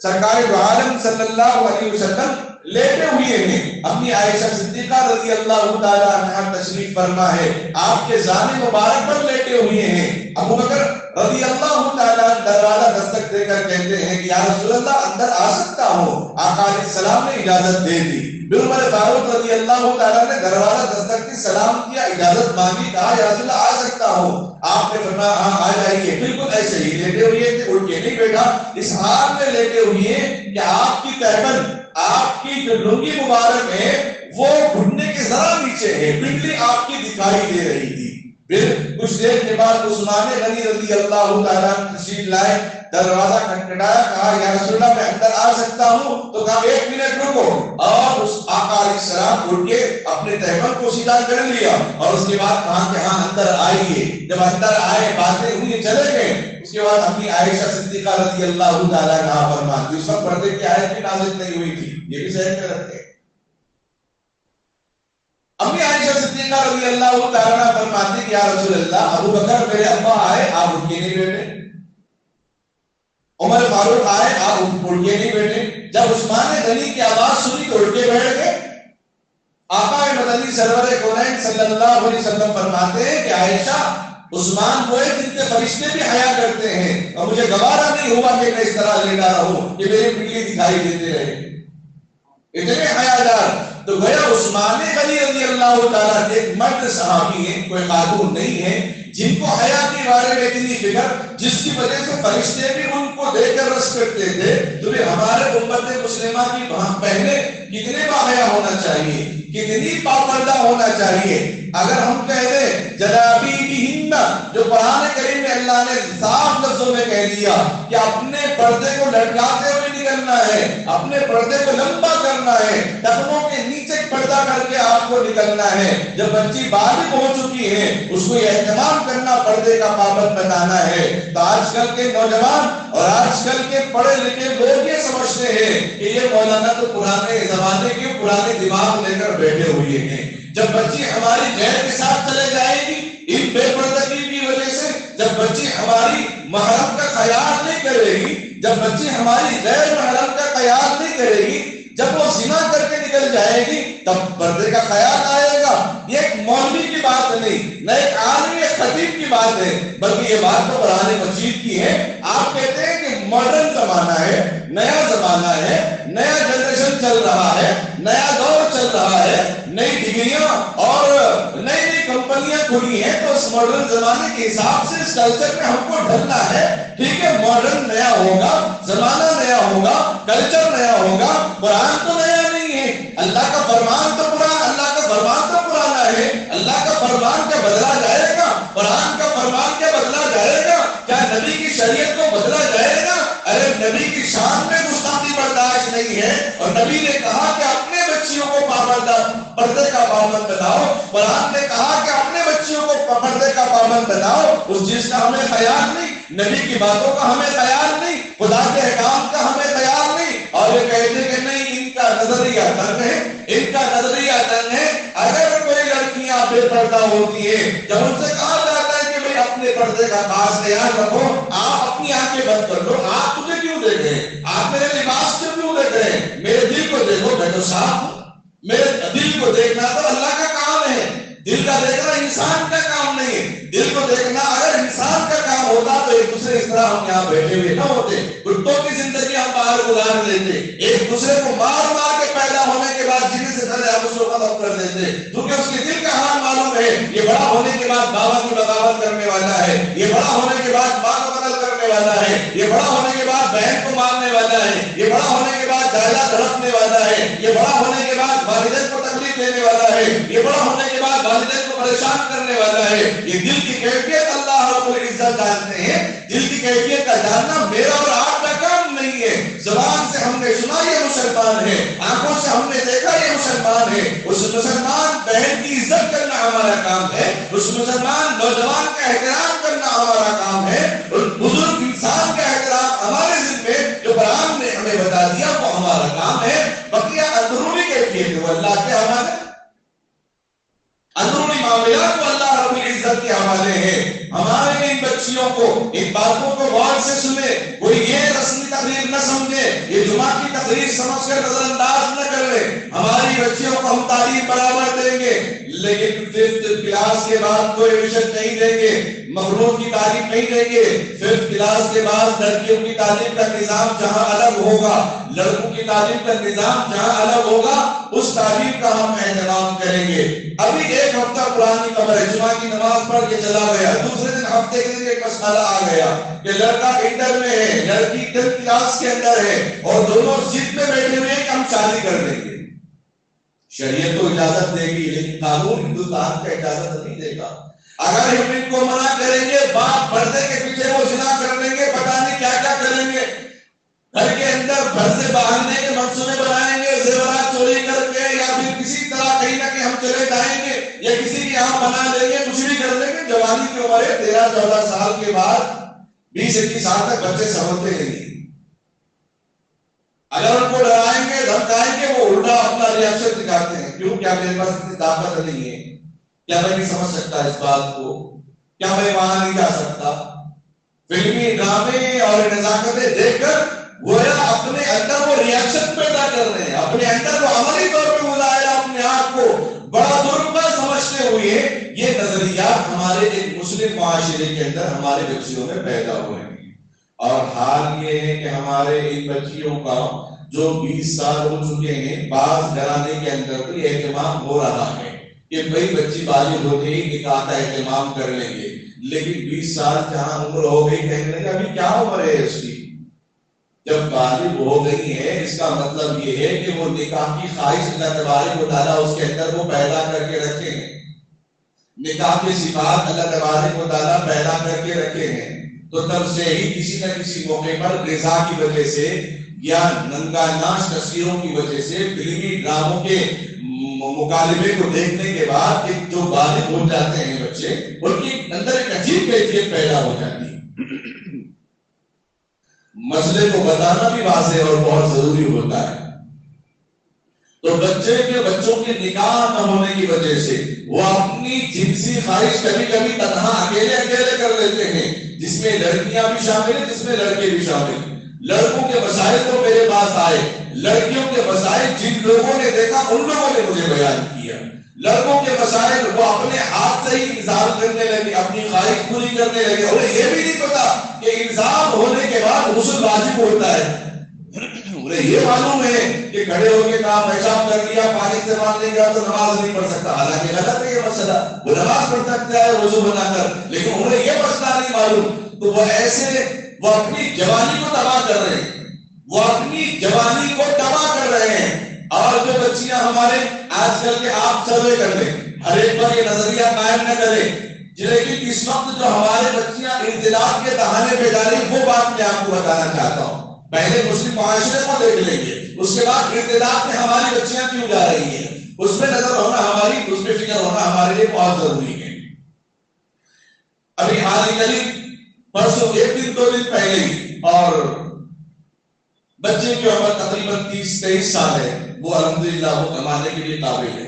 سرکار دو عالم صلی اللہ علیہ وسلم لیٹے ہوئے ہیں, اپنی عائشہ صدیقہ رضی اللہ تعالی عنہا تشریف فرما ہے, آپ کے زانے مبارک پر لیٹے ہوئے ہیں. ابو بکر رضی اللہ تعالی دروازہ دستک دے کر کہتے ہیں کہ یا رسول اللہ اندر آ سکتا ہوں. آقا علیہ السلام نے اجازت دے دی. عمر فاروق رضی اللہ تعالیٰ نے دروازہ دستک کی سلام کیا, اجازت مانگی, کہا یا رسول اللہ آ سکتا ہوں. آپ نے فرمایا ہاں آ جائیے. بالکل ایسے ہی لیٹے ہوئے تھے, اٹھ کے نہیں بیٹھا, اس حال میں لیٹے ہوئے کہ آپ کی تہبند, آپ کی جو لنگی مبارک ہے وہ گھٹنے کے ذرا نیچے ہے, پنڈلی آپ کی دکھائی دے رہی تھی. پھر کچھ دیر کے بعد عثمان غنی رضی اللہ تعالیٰ تشریف لائے, دروازہ کھٹکھٹایا, کہا یا رسول اللہ میں اندر آ سکتا ہوں. تو کہا ایک منٹ رکو, اور اس آقا علیہ السلام اٹھ کے اپنے تہبند کو سیدھا کر لیا اور اس کے بعد کہا کہ ہاں اندر آئیے. جب اندر آئے باتیں ہوئی, چلے گئے. اس کے بعد اپنی عائشہ صدیقہ رضی اللہ تعالیٰ عنہا فرماتی, اس وقت پردے کی آیت بھی نازل نہیں ہوئی تھی, یہ بھی ذہن میں رکھتے. امی عائشہ صدیقہ رضی اللہ تعالیٰ عنہ فرماتی کہ یا رسول اللہ ابو بکر میرے ابا آئے, آپ اٹھ کے نہیں بیٹھے. عمر فاروق آئے, آپ اٹھ کے نہیں بیٹھے. جب عثمان غنی کی آواز سنی تو اٹھ کے بیٹھ گئے. آقا مدنی سرور کونین صلی اللہ علیہ وسلم فرماتے ہیں کہ عائشہ عثمان وہ ہے جن سے فرشتے بھی حیا کرتے ہیں, اور مجھے گوارا نہیں ہوا کہ میں اس طرح لینا رہوں کہ میری پنڈلی دکھائی دیتے رہے. اتنے حیادار. تو گویا عثمان غنی رضی اللہ تعالیٰ ایک مرد صحابی ہیں, کوئی خاتون نہیں ہے, جن کو حیا کے بارے میں اتنی فکر, جس کی وجہ سے فرشتے بھی ان کو دیکھ کر رس کرتے تھے. تو ہمارے امت مسلمہ کی بہنیں کتنے باحیا ہونا چاہیے, کتنی پاپردہ ہونا چاہیے. اگر ہم کہہ دیں جنابی کی ہمت, جو قرآن کریم میں اللہ نے صاف لفظوں میں کہہ دیا کہ اپنے پردے کو لٹکاتے ہوئے نکلنا ہے, اپنے پردے کو لمبا کرنا ہے, ٹخنوں کے نیچے پردہ کر کے آپ کو نکلنا ہے. جب بچی بالغ ہو چکی ہے اس کو یہ اہتمام کرنا, پردے کا پابند بنانا ہے. تو آج کل کے نوجوان اور آج کل کے پڑھے لکھے لوگ یہ سمجھتے ہیں کہ یہ مولانا تو پرانے زمانے کے پرانے دماغ لے کر بیٹھے ہوئے ہیں. جب بچی ہماری غیر کے ساتھ چلے جائے گی ان بے پردگی کی وجہ سے, جب بچی ہماری محرم کا خیال نہیں کرے گی, جب بچی ہماری غیر محرم کا خیال نہیں کرے گی, جب وہ زنا کر کے نکل جائے گی تب پردے کا خیال آئے گا. یہ ایک مولوی کی بات نہیں, نہ ایک عالم ایک خطیب کی بات ہے, بلکہ یہ بات تو قرآن مجید کی ہے. آپ کہتے ہیں کہ ماڈرن زمانہ ہے, نیا زمانہ ہے, نیا جنریشن چل رہا ہے, نیا دور چل رہا ہے, نئی ڈگریاں اور نئی نئی کمپنیاں کھلی ہیں, تو اس ماڈرن زمانے کے حساب سے اس کلچر میں ہم کو ڈھلنا ہے. ٹھیک ہے, ماڈرن نیا ہوگا, زمانہ نیا ہوگا, کلچر نیا ہوگا, قرآن تو نیا نہیں ہے. اللہ کا فرمان تو پرانا, اللہ کا فرمان تو پرانا ہے. اللہ کا فرمان کیا بدلا جائے گا, قرآن کا فرمان کیا بدلا جائے گا؟ کیا نبی کی شریعت کو بدلا جائے گا؟ ارے نبی کی شان میں گستاخی برداشت نہیں ہے، اور نبی نے کہا کہ اپنے بچیوں کو پردے کا پابند بناؤ، قرآن نے کہا کہ اپنے بچیوں کو پردے کا پابند بناؤ، اس چیز کا ہمیں خیال نہیں، نبی کی باتوں کا ہمیں خیال نہیں، خدا کے احکام کا ہمیں خیال نہیں، اور یہ کہتے کہ نہیں ان کا نظریہ تنگ ہے، ان کا نظریہ تنگ ہے۔ اگر کوئی لڑکیاں بے پردہ ہوتی ہیں، جب ان سے کہا جاتا ہے کہ بھئی اپنے پردے کا خاص خیال رکھو، آپ اپنی آنکھیں بند کر لو، آپ تجھے کیوں دیکھ رہے ہیں؟ آپ میرے لباس کو کیوں دیکھ رہے ہیں؟ میرے دل کو دیکھو، میں تو صاف ہوں۔ میرے دل کو دیکھنا تو اللہ کا کام ہے، دل کا دیکھنا انسان کا کام نہیں ہے۔ دل کو دیکھنا اگر انسان کا کام ہوتا تو ایک دوسرے اس طرح ہم یہاں بیٹھے ہوئے نہ ہوتے، کتوں کی زندگی ہم باہر گزار لیتے، ایک دوسرے کو مار مار کے پیدا ہونے کے بعد جینے سے پہلے ہم اس کو ختم کر دیتے، کیونکہ اس کے دل کا حال معلوم ہے، یہ بڑا ہونے کے بعد بابا کی بغاوت کرنے والا ہے، یہ بڑا ہونے کے بعد ماں کو قتل کرنے والا ہے، یہ بڑا ہونے کے بعد بہن کو مارنے والا ہے، یہ بڑا ہونے کے بعد جائیداد ہڑپنے والا ہے، یہ بڑا ہونے کے بعد والدین کو تکلیف دینے والا ہے، یہ بڑا ہونے کے بعد والدین کو پریشان کرنے والا ہے۔ یہ دل کی کیفیت اللہ رب العزت جانتے ہیں، دل کی کیفیت کا جاننا میرا اور آپ کا کام نہیں ہے۔ زبان سے ہم نے سنا یہ مسلمان ہے، آنکھوں سے ہم نے دیکھا یہ مسلمان ہے، اس مسلمان بہن کی عزت کرنا ہمارا کام ہے، اس مسلمان نوجوان کا احترام کرنا ہمارا کام ہے، اور بزرگ انسان کا احترام ہمارے ذمہ جو قرآن نے ہمیں بتا دیا وہ ہمارا کام ہے۔ بقیہ اندرونی کیفیت وہ اللہ کے حوالے، اندرونی معاملات کو اللہ رب العزت کے حوالے ہیں۔ ہمارے ان بچیوں کو ان باتوں کو غور سے سنے، کوئی یہ رسمی تقریر نہ سمجھے، یہ جمعہ کی تقریر سمجھ کر نظر انداز نہ کر لے۔ ہماری بچیوں کو ہم تعلیم برابر دیں گے، لیکن ففتھ کلاس کے بعد کوئی ایڈمیشن نہیں دیں گے، مغرور کی تعلیم نہیں دیں گے۔ ففتھ کلاس کے بعد لڑکیوں کی تعلیم کا نظام جہاں الگ ہوگا، لڑکوں کی تعلیم کا نظام جہاں الگ ہوگا، اس تعلیم کا ہم اہتمام کریں گے۔ ابھی ایک ہفتہ پرانی خبر ہے، جمعہ کی نماز پڑھ کے چلا گیا، دوسرے دن ہفتے کے دن ایک مسئلہ آ گیا کہ لڑکا انٹر میں ہے، لڑکی 10th کلاس کے اندر ہے، اور دونوں ضد میں بیٹھے ہوئے کہ ہم شادی کر دیں گے۔ شریعت تو اجازت دے گی، لیکن قانون ہندوستان کا اجازت نہیں دے گا۔ اگر ہم ان کو منع کریں گے، باپ پردے کے پیچھے وہ زنا کر لیں گے، پتہ نہیں کیا کیا کریں گے، گھر کے اندر پردے باندھنے کے منصوبے بنائیں گے، زیورات چوری کر کے، یا پھر کسی طرح کہیں نہ کہیں ہم چلے جائیں گے، یا کسی کے یہاں بنا لیں گے، کچھ بھی کر لیں گے۔ جوانی کی عمر ہے 13-14 سال کے بعد 20-21 سال تک بچے سمجھتے نہیں۔ اگر ان کو ڈرائیں گے دھمکائیں گے، وہ الٹا اپنا ریئیکشن دکھاتے ہیں، کیوں؟ کیا میرے پاس اتنی طاقت نہیں ہے؟ کیا میں نہیں سمجھ سکتا اس بات کو؟ کیا میں وہاں نہیں جا سکتا؟ فلمی ڈرامے اور نزاکتیں دیکھ کر گویا اپنے اندر وہ ریئیکشن پیدا کر رہے ہیں، اپنے اندر وہ عملی طور پہ مظاہرہ اپنے آپ کو بڑا ضرورت سمجھتے ہوئے یہ نظریات ہمارے ایک مسلم معاشرے کے اندر ہمارے بچیوں میں پیدا ہوئے ہیں۔ اور حال یہ ہے کہ ہمارے ان بچیوں کا جو 20 سال ہو چکے ہیں، بعض گھرانے کے اندر بھی اہتمام ہو رہا ہے کہ بھئی بچی بالغ ہو گئی، نکاح کا اہتمام کر لیں گے، لیکن 20 سال جہاں عمر ہو گئی، کہنے لگے ابھی کیا عمر ہے اس کی؟ جب بالغ ہو گئی ہے اس کا مطلب یہ ہے کہ وہ نکاح کی خواہش اللہ تبارک و تعالیٰ اس کے اندر وہ پیدا کر کے رکھے ہیں، نکاح کی صفات اللہ تبارک و تعالیٰ پیدا کر کے رکھے ہیں، تو تب سے ہی کسی نہ کسی موقع پر غذا کی وجہ سے یا ننگا ناش تصویروں کی وجہ سے، فلمی ڈراموں کے مکالمے کو دیکھنے کے بعد کہ جو بالغ ہو جاتے ہیں بچے، ان کے اندر ایک عجیب کیفیت پیدا ہو جاتی ہے۔ مسئلے کو بتانا بھی واضح اور بہت ضروری ہوتا ہے۔ تو بچوں کے نکاح نہ ہونے کی وجہ سے وہ اپنی جنسی خواہش کبھی کبھی تنہا اکیلے کر لیتے ہیں، جس میں لڑکیاں بھی شامل ہیں، جس میں لڑکے بھی شامل ہیں۔ لڑکوں کے مسائل تو میرے پاس آئے، لڑکیوں کے مسائل جن لوگوں نے دیکھا ان لوگوں نے مجھے بیان کیا۔ لڑکوں کے مسائل وہ اپنے ہاتھ سے ہی انتظار کرنے لگے، اپنی خواہش پوری کرنے لگے، انہیں یہ بھی نہیں پتا کہ انصاف ہونے کے بعد غسل واجب ہوتا ہے۔ انہیں یہ معلوم ہے کہ کھڑے ہو کے کہا پیشاب کر لیا، پانی استعمال نہیں کیا تو نماز نہیں پڑھ سکتا، حالانکہ غلط ہے یہ مسئلہ، وہ نماز پڑھ سکتا ہے وضو بنا کر، لیکن انہیں یہ مسئلہ نہیں معلوم۔ تو وہ ایسے وہ اپنی جوانی کو تباہ کر رہے ہیں، وہ اپنی جوانی کو تباہ کر رہے ہیں۔ اور جو بچیاں ہمارے آج کل کے آپ سروے کر لیں، ہر ایک پر یہ نظریہ قائم نہ کریں لیکن اس وقت جو ہمارے بچیاں انطلاق کے دہانے پہ جا رہی وہ بات میں آپ کو بتانا چاہتا ہوں. پہلے مسلم معاشرے کو دیکھ لیں گے, اس کے بعد انطلاق میں ہماری بچیاں کیوں جا رہی ہیں, اس پہ نظر ہونا ہماری, اس پہ فکر ہونا ہمارے لیے بہت ضروری ہے. ابھی حال ہی قریب پرسوں 1 دن 2 دن پہلے ہی, اور بچے کی عمر تقریباً 30-23 سال ہے, وہ الحمدللہ وہ کمانے کے لیے قابل ہے.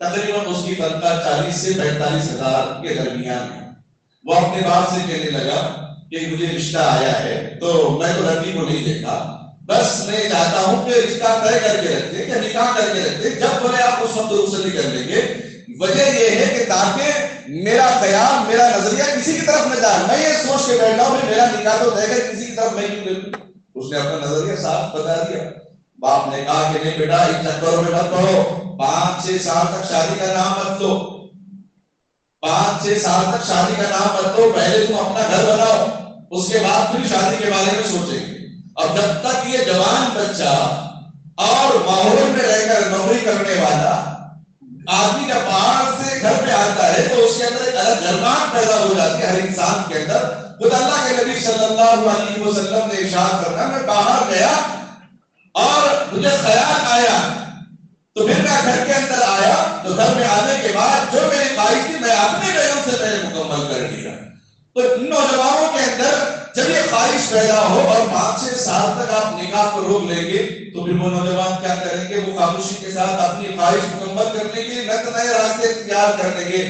تقریباً اس کی تنخواہ 40 سے 45 ہزار کے درمیان ہے. وہ اپنے باپ سے کہنے لگا کہ مجھے رشتہ آیا ہے, تو میں تو لڑکی کو نہیں دیکھا, بس میں چاہتا ہوں کہ رشتہ طے کر کے رکھتے یا نکاح کر کے رکھتے, جب بولے آپ اس وقت رخصتی کر لیں گے. وجہ یہ ہے کہ تاکہ میرا خیال, میرا نظریہ کسی کی طرف نہ جائے, میں یہ سوچ کے بیٹھا ہوں میرا نکاح تو طے کر کسی کی طرف میں کیوں دیکھوں. اس نے اپنا نظریہ صاف بتا دیا. باپ نے کہا کہ نہیں بیٹا ان چکروں میں مت پڑو, 5-6 سال تک شادی کا نام مت لو, 5-6 سال تک شادی کا نام مت لو, پہلے تم اپنا گھر بناؤ, اس کے بعد پھر شادی کے بارے میں سوچیں گے. اور جب تک یہ جوان بچہ اور ماحول میں رہ کر نوکری کرنے والا آدمی جب باہر سے گھر پہ آتا ہے تو اس کے اندر ایک الگ گرماہٹ پیدا ہو جاتی ہے ہر انسان کے اندر. خود اللہ کے نبی صلی اللہ علیہ وسلم نے ارشاد فرمایا, میں باہر گیا اور مجھے خیال آیا تو پھر میں گھر کے اندر آیا, تو گھر میں آنے کے بعد جو میری خواہش تھی میں اپنے بیگم سے میں نے مکمل کر دیا. تو ان نوجوانوں کے اندر جب یہ خواہش پیدا ہو اور 5-6 سال تک آپ نکاح کو روک لیں گے تو پھر وہ نوجوان کیا کریں گے, وہ خاموشی کے ساتھ اپنی خواہش مکمل کرنے کے لیے نئے راستے اختیار کر لیں گے.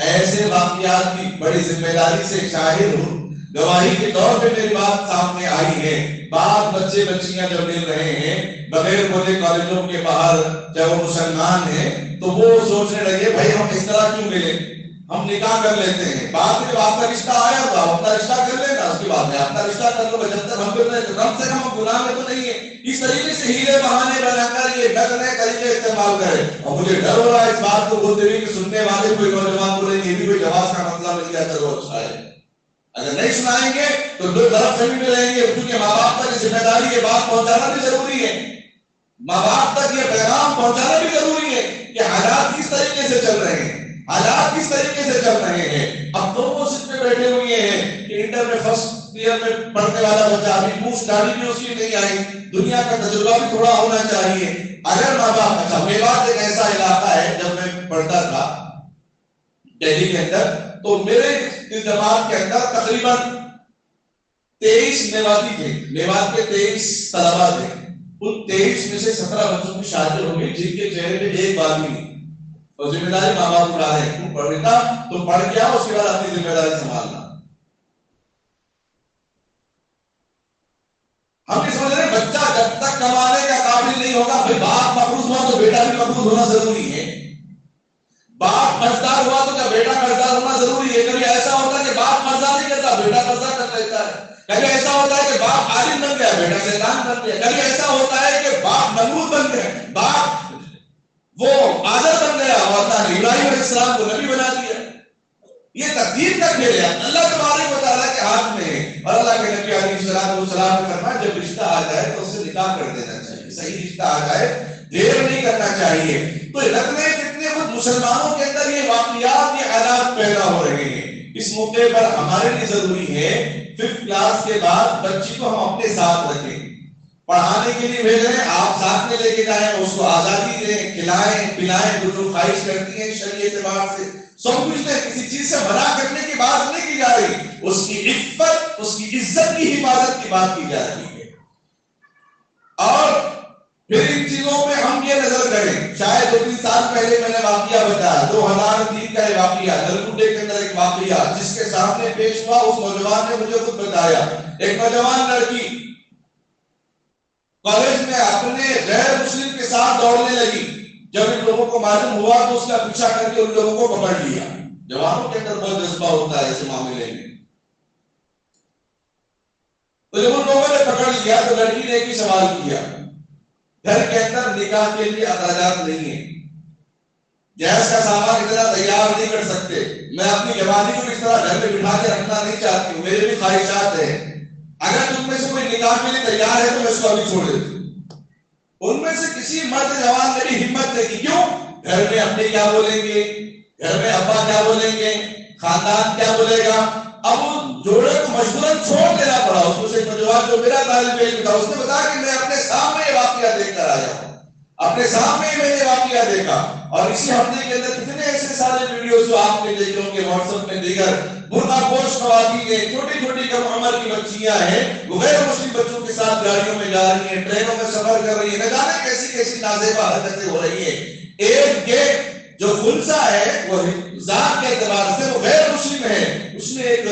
ایسے واقعات کی بڑی ذمہ داری سے شاہد ہوں, گواہی کے طور پہ میری بات سامنے آئی ہے. بعض بچے بچیاں جب مل رہے ہیں بغیر بولے کالجوں کے باہر, جب وہ مسلمان ہیں تو وہ سوچنے لگے بھائی ہم اس طرح کیوں ملے, ہم نکاح کر لیتے ہیں. بعد میں جب آپ کا رشتہ آیا تو آپ اپنا رشتہ کر لینا, اس کے بعد میں آپ کا رشتہ کر لو, جب تک ہم کر رہے تو کم سے کم ہم گناہ میں تو نہیں ہے. اس طریقے سے ہیلے بہانے بنا کر یہ نئے طریقے استعمال کرے. اور مجھے ڈر ہو رہا ہے اس بات کو بولتے ہوئے کہ سننے والے کوئی نوجوان بولے یہ بھی کوئی جواز کا مسئلہ مل گیا چلو اچھا ہے. اگر نہیں سنائیں گے تو دو طرف سے بھی رہیں گے, کیونکہ ماں باپ تک ذمہ داری یہ بات پہنچانا بھی ضروری ہے, ماں باپ تک یہ پیغام پہنچانا بھی ضروری ہے کہ حالات کس طریقے سے چل رہے ہیں, حالات کس طریقے سے چل رہے ہیں. اب دونوں سیٹ پہ بیٹھے ہوئے ہیں کہ انٹر میں فرسٹ ایئر میں پڑھنے والا بچہ, ابھی پوچھ گاڑی بھی اس کی نہیں آئی, دنیا کا تجربہ بھی تھوڑا ہونا چاہیے. اگر ماں باپ, اچھا میوات ایک ایسا علاقہ ہے جب میں پڑھتا تھا دہلی کے اندر, تو میرے اس جماعت کے اندر تقریباً 23 میواتی تھے, میوات کے 23 طلبا تھے. ان 23 میں سے 17 بچوں کی شادی ہو گئی جن کے چہرے پہ ایک بات بھی نہیں. اور ذمہ داری ماں باپ اٹھا رہے ہیں, تم پڑھتا تو پڑھ کے آؤ, اس کے بعد اپنی ذمہ داری سنبھالنا. ہم یہ سمجھ رہے ہیں بچہ جب تک کمانے کا قابل نہیں ہوگا, بھائی باپ مقروض ہوا تو بیٹا بھی مقروض ہونا ضروری ہے, باپ قرضدار ہوا تو کیا بیٹا قرضدار ہونا ضروری ہے. کبھی ایسا ہوتا ہے کہ باپ قرضہ نہیں کرتا, بیٹا قرضہ کر لیتا ہے. کبھی ایسا ہوتا ہے کہ باپ عالم بن گیا, بیٹا شیطان بن گیا. کبھی ایسا ہوتا ہے کہ باپ نمرود بن گیا, باپ وہ آدر بن گیا, اور اللہ نے ابراہیم علیہ السلام کو نبی بنا دیا. یہ تقدیر کا کھیل ہے, اللہ تبارک و تعالیٰ کے ہاتھ میں ہے. اور اللہ کے نبی علیہ السلام نے فرمایا جب رشتہ آ جائے تو اسے نکاح کر دینا چاہیے, صحیح رشتہ آ جائے دیر نہیں کرنا چاہیے. تو لگنے کتنے خود مسلمانوں کے اندر یہ واقعات, یہ حالات پیدا ہو رہے ہیں. اس موقع پر ہمارے لیے ضروری ہے 5th کلاس کے بعد بچی کو ہم اپنے ساتھ رکھیں, پڑھانے کے لیے بھیج رہے ہیں, آپ ساتھ میں لے کے جائیں, اس کو آزادی دیں, کھلائیں پلائیں, جو خواہش کرتی ہیں شریعت اعتبار سے سب کچھ دیں. کسی چیز سے منع کرنے کی بات نہیں کی جا رہی, اس کی عفت, اس کی عزت کی حفاظت کی بات کی جا رہی ہے. اور پھر ان چیزوں میں ہم یہ نظر کریں, شاید 2-3 سال پہلے میں نے واقعہ بتایا, 2003 کا یہ واقعہ نلگنڈے کے اندر ایک واقعہ جس کے سامنے پیش ہوا. اس نوجوان نے مجھے خود بتایا, ایک نوجوان لڑکی کالج میں اپنے غیر مسلم کے ساتھ دوڑنے لگی. جب ان لوگوں کو معلوم ہوا تو اس کا پیچھا کر کے ان لوگوں کو پکڑ لیا. جوانوں کے اندر بہت جذبہ ہوتا ہے ایسے معاملے میں. تو جب ان لوگوں نے پکڑ لیا تو لڑکی نے ایک ہی سوال کیا, گھر کے اندر نکاح کے لیے اخراجات نہیں ہیں, جہیز کا سامان اتنا تیار نہیں کر سکتے, میں اپنی جوانی کو اس طرح گھر میں بٹھا کے رکھنا نہیں چاہتی ہوں, میرے بھی خواہشات ہیں, اگر تم میں سے کوئی نکاح کے لیے تیار ہے تو میں اس کو ابھی چھوڑ دیتی ہوں. ان میں سے کسی مرد جوان نے بھی ہمت نہیں کی. کیوں؟ گھر میں اپنے کیا بولیں گے, گھر میں ابا کیا بولیں گے, خاندان کیا بولے گا؟ اب جوڑے کو مجبوراً چھوڑ دینا پڑا. اس کو سے نوجوان جو میرا طالب علم تھا اس نے بتایا کہ میں اپنے سامنے یہ واقعہ دیکھ کر آیا ہوں, اپنے سامنے ہی میں نے واقعہ دیکھا. اور اسی ہفتے کے اندر کتنے ایسے سارے ویڈیوز جو آپ نے دیکھے ہوں گے واٹس ایپ میں دیگر برقع پوش خواتین, چھوٹی چھوٹی کم عمر کی بچیاں ہیں, وہ غیر مسلم بچوں کے ساتھ گاڑیوں میں جا رہی ہیں, ٹرینوں میں سفر کر رہی ہیں, نہ جانے کیسی کیسی نازیبا حرکتیں ہو رہی ہیں. ایک گیٹ جو خنسا ہے وہ ذات کے اعتبار سے وہ غیر مسلم ہے, اس نے ایک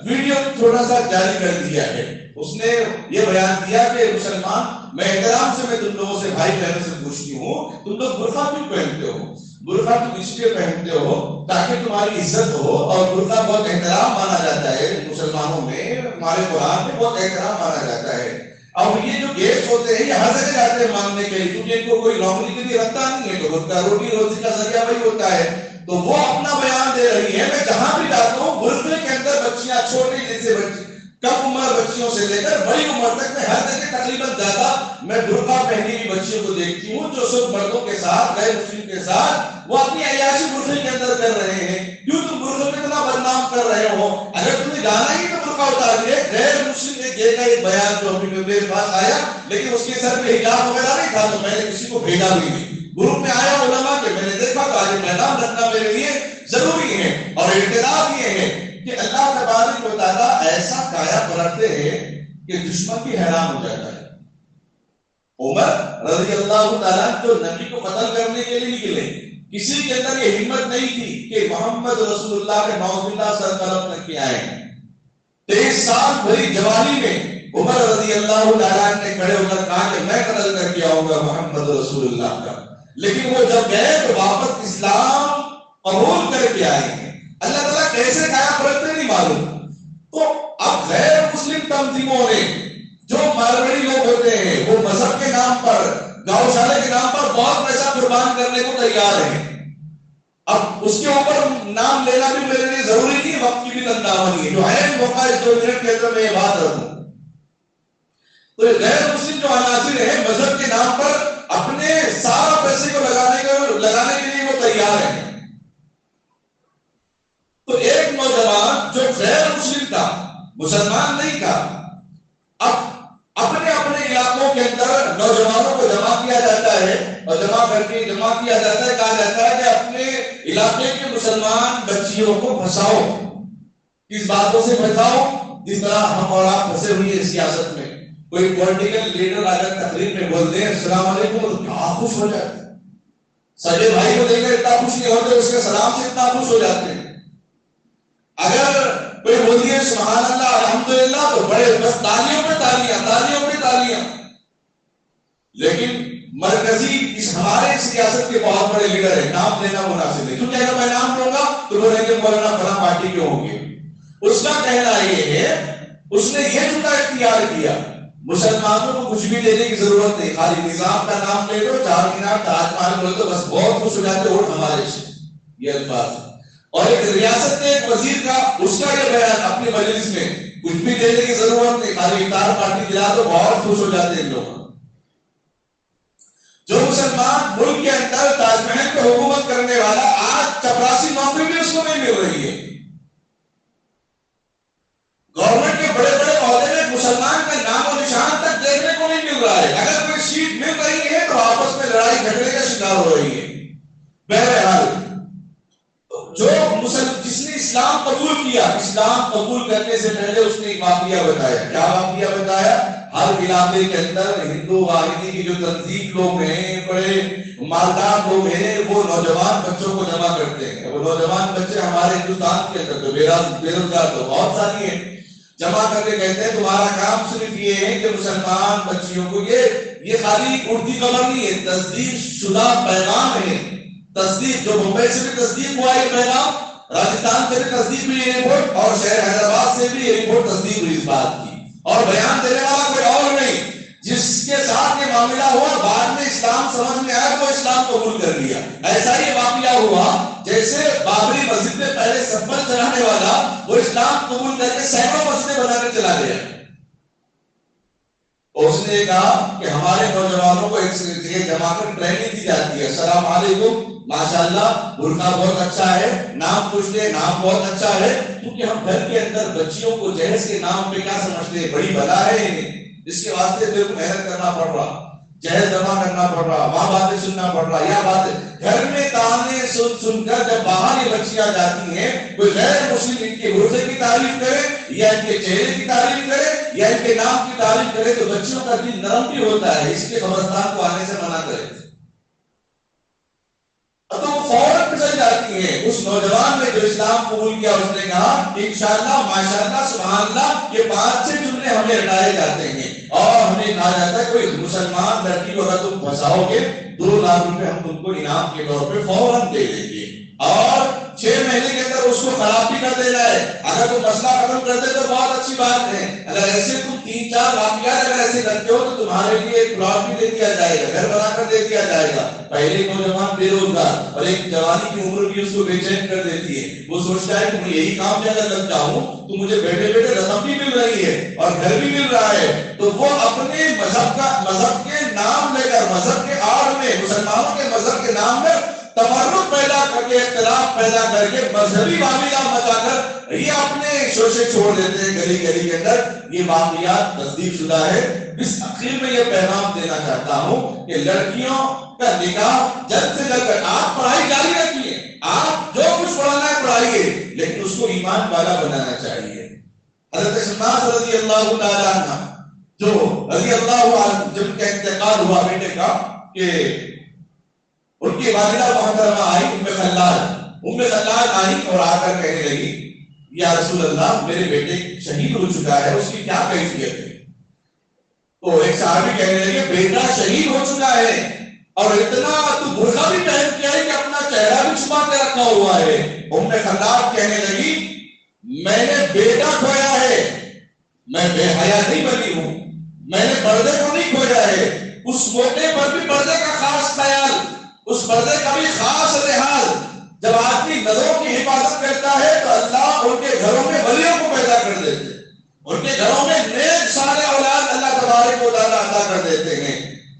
ویڈیو تھوڑا سا جاری کر دیا ہے. اس نے یہ بیان کیا کہ مسلمان, میں احترام سے میں تم لوگوں سے بھائی بہنوں سے پوچھتی ہوں, تم لوگ برقع کیوں پہنتے ہو؟ برقع تم اس لیے پہنتے ہو تاکہ تمہاری عزت ہو, اور برقع بہت احترام مانا جاتا ہے مسلمانوں میں, ہمارے قرآن میں بہت احترام مانا جاتا ہے. اور یہ جو گیسٹ ہوتے ہیں یہ ہر جگہ جاتے ہیں مانگنے کے لیے, کیونکہ ان کو کوئی نوکری کے لیے رکھتا نہیں ہے, تو برقع روٹی روزی کا ذریعہ وہی ہوتا ہے. تو وہ اپنا بیان دے رہی ہے, میں جہاں بھی جاتا ہوں برقعے کے اندر بچیاں, چھوٹی جیسے بچی, کم عمر بچیوں سے لے کر بڑی عمر تک, میں ہر جگہ تقریباً زیادہ میں برقع پہنی ہوئی بچیوں کو دیکھتی ہوں جو سب مردوں کے ساتھ, غیر مسلم کے ساتھ وہ اپنی عیاشی برقعے کے اندر کر رہے ہیں. کیوں تم برقعے کو اتنا بدنام کر رہے ہو؟ اگر تمہیں جانا ہی تو برقع اتاریے. غیر مسلم ایک یہ کا ایک بیان جو ابھی میرے پاس آیا, لیکن اس کے سر پہ حجاب وغیرہ نہیں تھا, تو میں نے کسی کو بھیجا بھی نہیں. گروپ میں آیا علماء کے, میں نے دیکھا تو آج میدان رکھنا میرے لیے ضروری ہے. اور اعتراف یہ ہے کہ اللہ تبارک و تعالیٰ ایسا کایا پلٹتے ہیں کہ دشمن بھی حیران ہو جاتا ہے. عمر رضی اللہ تعالیٰ جو نبی کو قتل کرنے کے لیے نکلے, کسی کے اندر یہ ہمت نہیں تھی کہ محمد رسول اللہ کے نعوذ باللہ سر قلم تک کے آئے. 23 سال بھری جوانی میں عمر رضی اللہ تعالیٰ نے کھڑے ہو کر کہا کہ میں قتل کر کے آؤں گا محمد رسول اللہ کا. لیکن وہ جب گئے تو واپس اسلام قبول کر کے آئے ہیں. اللہ تعالیٰ کیسے کایا پلٹتے نہیں معلوم. تو اب غیر مسلم تنظیموں نے, جو ماروڑی لوگ ہوتے ہیں, وہ مذہب کے نام پر, گاؤشالے کے نام پر بہت پیسہ قربان کرنے کو تیار ہیں. اب اس کے اوپر نام لینا بھی میرے لیے ضروری نہیں, وقت کی بھی تندامنی ہے, جو ہے موقع اس 2 منٹ کے اندر میں یہ بات رکھوں. تو غیر مسلم جو عناصر ہیں مذہب کے نام پر اپنے سارا پیسے کو لگانے کے لیے وہ تیار ہیں. تو ایک نوجوان جو غیر مسلم تھا, مسلمان نہیں تھا, اب اپنے اپنے علاقوں کے اندر نوجوانوں کو جمع کیا جاتا ہے, اور جمع کیا جاتا ہے, کہا جاتا ہے کہ اپنے علاقے کے مسلمان بچیوں کو پھنساؤ. کس باتوں سے پھنساؤ؟ جس طرح ہم اور آپ پھنسے ہوئی ہیں سیاست میں. کوئی پولیٹیکل لیڈر آ کر تقریر میں بولتے ہیں السلام علیکم, تو کیا خوش ہو جاتے ہیں. سجے بھائی کو دیکھ کر اتنا خوش نہیں ہوتے, اس کے سلام سے اتنا خوش ہو جاتے ہیں. اگر کوئی بولتی ہے سبحان اللہ الحمدللہ, تو بڑے بس تالیوں پہ تالیاں, تالیوں پہ تالیاں. لیکن مرکزی اس ہمارے سیاست کے بہت بڑے لیڈر ہیں, نام لینا مناسب ہے, کیونکہ اگر میں نام لوں گا تو وہ رہیں گے مولانا فلاں پارٹی کے ہوں گے. اس کا کہنا یہ ہے, اس نے یہ جملہ اختیار کیا, مسلمانوں کو کچھ بھی دینے کی ضرورت نہیں, خالی نظام کا نام لے دو, 4 مینار تاج محل بول دو, بس بہت خوش ہو جاتے ووٹ ہمارے سے. یہ الفاظ. اور ایک ریاست کے ایک وزیر کا, اس کا یہ بیان اپنی مجلس میں, کچھ بھی دینے کی ضرورت نہیں, خالی افطار پارٹی دلا دو, بہت خوش ہو جاتے ہیں لوگ. جو مسلمان ملک کے اندر تاج محل پہ حکومت کرنے والا, آج چپراسی نوکری بھی اس کو نہیں مل رہی ہے. گورنمنٹ کے بڑے بڑے عہدے میں مسلمان کا نام و نشان تک دیکھنے کو نہیں مل رہا ہے. اگر کوئی سیٹ مل رہی ہے تو آپس میں لڑائی جھگڑے کا شکار ہو رہی ہے. بہرحال جو جس نے اسلام قبول کیا, اسلام قبول کرنے سے پہلے اس نے ایک واقعہ بتایا. کیا واقعہ بتایا؟ ہر علاقے کے اندر ہندو واحدی کی جو تنظیم لوگ ہیں, بڑے مالدار لوگ ہیں, وہ نوجوان بچوں کو جمع کرتے ہیں. وہ نوجوان بچے ہمارے ہندوستان کے اندر جو بے روزگار تو بہت ساری ہیں, جمع کر کے کہتے ہیں تمہارا کام صرف یہ ہے کہ مسلمان بچیوں کو, یہ خالی اڑتی خبر نہیں ہے, تصدیق شدہ پیغام ہے. تصدیق جو ممبئی سے بھی تصدیق ہوا یہ پیغام, راجستھان سے بھی تصدیق ہوئی یہ رپورٹ, اور شہر حیدرآباد سے بھی یہ رپورٹ تصدیق ہوئی اس بات کی. اور بیان دینے والا کوئی اور نہیں, جس کے ساتھ یہ معاملہ ہوا بعد میں اسلام سمجھ میں آیا, وہ اسلام قبول کر لیا. ایسا ہی واقعہ ہوا جیسے بابری مسجد میں پہلے سبل چلانے والا, وہ اسلام قبول کر کے سینکڑوں مسجدیں بنا کے چلا گیا. اس نے کہا کہ ہمارے نوجوانوں کو ایک جگہ جمع کر ٹریننگ دی جاتی ہے, السلام علیکم ماشاءاللہ برقع بہت اچھا ہے، نام پوچھ لے نام بہت اچھا ہے، کیونکہ ہم گھر کے اندر بچیوں کو جہیز کے نام پہ کیا سمجھتے ہیں؟ بڑی بلا ہے انہیں، اس کے واسطے میرے کو محنت کرنا پڑ رہا، جہیز جمع کرنا پڑ رہا، وہاں باتیں سننا پڑ رہا، یا باتیں گھر میں تانے سن سن کر جب باہر یہ بچیاں جاتی ہیں، کوئی غیر مسلم ان کے غرضے کی تعریف کرے یا ان کے چہرے کی تعریف کرے یا ان کے نام کی تعریف کرے تو بچیوں کا دل نرم بھی ہوتا ہے، اس لیے قبرستان کو آنے سے منع کرے تو وہ فوراً پھسل جاتی ہیں۔ اس نوجوان نے جو اسلام قبول کیا اس نے کہا انشاءاللہ ماشاءاللہ سبحان اللہ یہ 5-6 جملے ہمیں رٹائے جاتے ہیں اور ہمیں کہا جاتا ہے کوئی مسلمان لڑکی کو اگر تم پھنساؤ گے 2 لاکھ روپے ہم تم کو انعام کے طور پہ فوراً دے دیں گے اور 6 مہینے کے اندر اس کو خراب بھی کر دینا ہے۔ اگر تم مسئلہ ختم کر دے تو بہت اچھی بات ہے، اگر ایسے تم 3-4 واقعات اگر ایسے کرتے ہو تو تمہارے لیے ایک پلاٹ بھی دے دیا جائے گا، گھر بنا کر دے دیا جائے گا۔ پہلے نوجوان بے روزگار اور ایک جوانی کی عمر بھی اس کو بے چین کر دیتی ہے، وہ سوچتا ہے کہ میں یہی کام میں اگر لگ جاؤں تو مجھے بیٹھے بیٹھے رقم بھی مل رہی ہے اور گھر بھی مل رہا ہے، تو وہ اپنے مذہب کے نام لے کر، مذہب کے آڑ میں، مسلمانوں کے مذہب کے نام میں تفرق پیدا کر کے، اختلاف پیدا کر کے، مذہبی واقعات مچا کر یہ اپنے شوشے چھوڑ دیتے ہیں گلی گلی کے اندر۔ یہ واقعات تصدیق شدہ ہے۔ اس اخیر میں یہ پیغام دینا چاہتا ہوں کہ لڑکیوں کا نکاح جلد سے جلد، آپ پڑھائی جاری رکھیے، آپ جو کچھ پڑھانا ہے پڑھائیے، لیکن اس کو ایمان والا بنانا چاہیے۔ حضرت شماس رضی اللہ تعالیٰ عنہ جو رضی اللہ عنہ جب کا انتقال ہوا بیٹے کا، کہ ان کی والدہ محترمہ آئی ام خلاد آئی اور آ کر کہنے لگی یا رسول اللہ میرے بیٹے شہید ہو چکا ہے، اس کی کیا کیفیت ہے؟ تو ایک صحابی کہنے لگے بیٹا شہید ہو چکا ہے اور اتنا تو برقع بھی پہن کے آئی کہ اپنا چہرہ بھی چھپا کے رکھا ہوا ہے۔ ام خلاد کہنے لگی میں نے بیٹا کھویا ہے، میں بے حیا نہیں بنی ہوں، میں نے پردے کو نہیں کھویا ہے، اس موقع پر بھی پردے کا خاص خیال، اس پردے کا بھی خاص لحاظ۔ جب آدمی نظروں کی حفاظت کرتا ہے تو اللہ ان کے گھروں میں ولیوں کو پیدا کر دیتے ہیں، ان کے گھروں میں نیک صالح اولاد اللہ تبارک و تعالیٰ عطا کر دیتے ہیں۔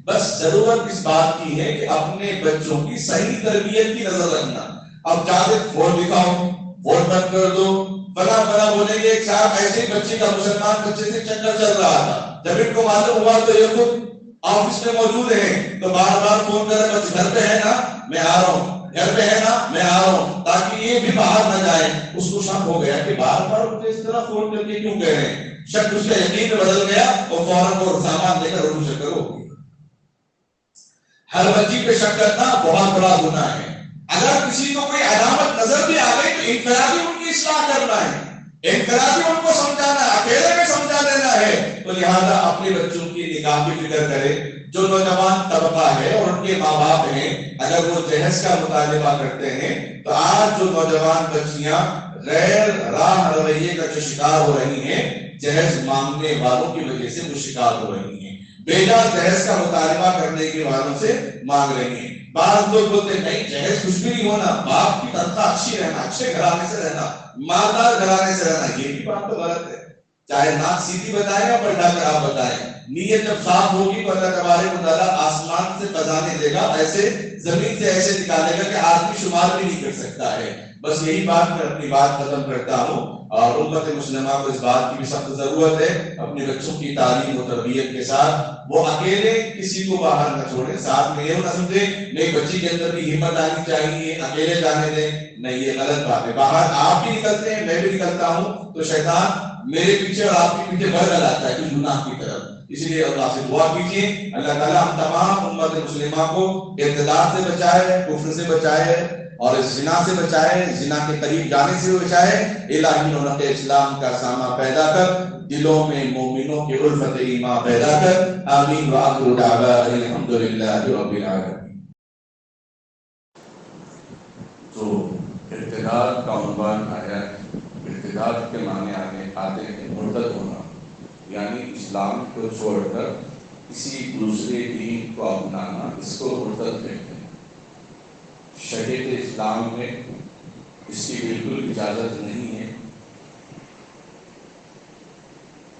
بس ضرورت اس بات کی ہے کہ اپنے بچوں کی صحیح تربیت کی نظر رکھنا۔ اب جاتے ووٹ دکھاؤ، ووٹ بند کر دو، بنا بنا بولیں گے۔ ایک صاحب ایسے ہی بچے کا، مسلمان بچے سے چکر چل رہا تھا، جب ان کو معلوم ہوا تو یہ خود آفس میں موجود ہیں تو بار بار فون کر رہے گھر پہ ہے نا میں آ رہا ہوں، گھر پہ ہے نا میں آ رہا ہوں، تاکہ یہ بھی باہر نہ جائیں۔ اس کو شک ہو گیا کہ بار بار مجھے اس طرح فون کر کے کیوں کہہ رہے ہیں، شک اس کا یقین میں بدل گیا اور فوراً وہ سامان لے کر رجوع شکر ہو گئی۔ ہر بچی پہ شک کرنا بہت بڑا گناہ ہے۔ اگر کسی کو کوئی علامت نظر بھی آ گئی تو انفرادی ان کی اصلاح کرنا ہے، انفرادی ان کو سمجھانا ہے، اکیلے میں سمجھا دینا ہے۔ تو لہٰذا اپنے بچوں کی نکاح کی فکر کرے۔ جو نوجوان طبقہ ہے اور ان کے ماں باپ ہیں اگر وہ جہیز کا مطالبہ کرتے ہیں تو آج جو نوجوان بچیاں غیر راہ رویے کا جو شکار ہو رہی ہیں، جہیز مانگنے والوں کی وجہ سے وہ شکار ہو رہی ہیں، بیجا جہیز کا مطالبہ کرنے کے والوں سے مانگ رہی ہیں۔ بعض لوگ بولتے ہیں نہیں جہیز کچھ بھی نہیں ہونا، باپ کی تنخواہ اچھی رہنا، اچھے گھرانے سے رہنا، مالدار گھرانے سے رہنا۔ یہ بھی بات تو غلط ہے، چاہے ناک سیدھی بتائیں یا پلٹا کر آپ بتائیں، نیت جب صاف ہوگی تو اللہ تبارک و تعالیٰ آسمان سے خزانے دے گا، ایسے زمین سے ایسے نکالے گا کہ آدمی شمار بھی نہیں کر سکتا ہے۔ بس یہی بات میں اپنی بات ختم کرتا ہوں، اور امت مسلمہ کو اس بات کی بھی سخت ضرورت ہے اپنے بچوں کی تعلیم و تربیت کے ساتھ وہ اکیلے کسی کو باہر نہ چھوڑیں، ساتھ میں یہ نہ سمجھیں نہیں بچی کے اندر بھی ہمت آنی چاہیے اکیلے جانے دیں، نہیں یہ غلط بات ہے۔ باہر آپ بھی نکلتے ہیں میں بھی نکلتا ہوں تو شیطان میرے پیچھے اور آپ کے پیچھے بڑھ لاتا ہے کچھ گناہ کی طرف، اس لیے اللہ سے دعا کیجیے اللہ تعالیٰ ہم تمام امت مسلمہ کو ارتداد سے بچائے، کفر سے بچائے اور زنا سے بچائے، زنا کے قریب جانے سے بچائے۔ الہی رونق اسلام کا سامہ پیدا کر، دلوں میں مومنوں کے الفت ایمان پیدا کر۔ آمین وآخر دعوانا الحمدللہ رب العالمین۔ تو ارتداد کا عنوان آیا ہے، ارتداد کے معنی آتے ہیں مرتد ہونا، یعنی اسلام کو چھوڑ کر کسی دوسرے دین کو اپنانا، اس کو مرتد کہتے ہیں۔ شریعت اسلام میں اس کی بالکل اجازت نہیں ہے۔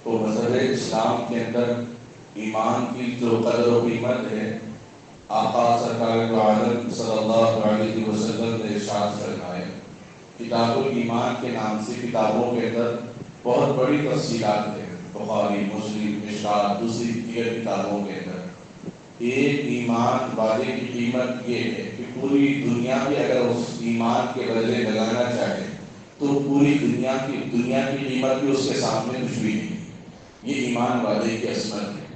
تو مذہب اسلام کے اندر ایمان کی جو قدر و قیمت ہے آقا سرکار دو عالم صلی اللہ علیہ وسلم نے ارشاد فرمایا، کتاب الایمان کے نام سے کتابوں کے اندر بہت بڑی تفصیلات ہیں، بخاری، مسلم، مشکوٰۃ، دوسری دیگر کتابوں کے اندر ایک ایمان والے کی قیمت یہ ہے کہ پوری دنیا بھی اگر اس ایمان کے بدلے لگانا چاہے تو پوری دنیا کی قیمت بھی اس کے سامنے کچھ بھی نہیں۔ یہ ایمان والے کی عصمت ہے۔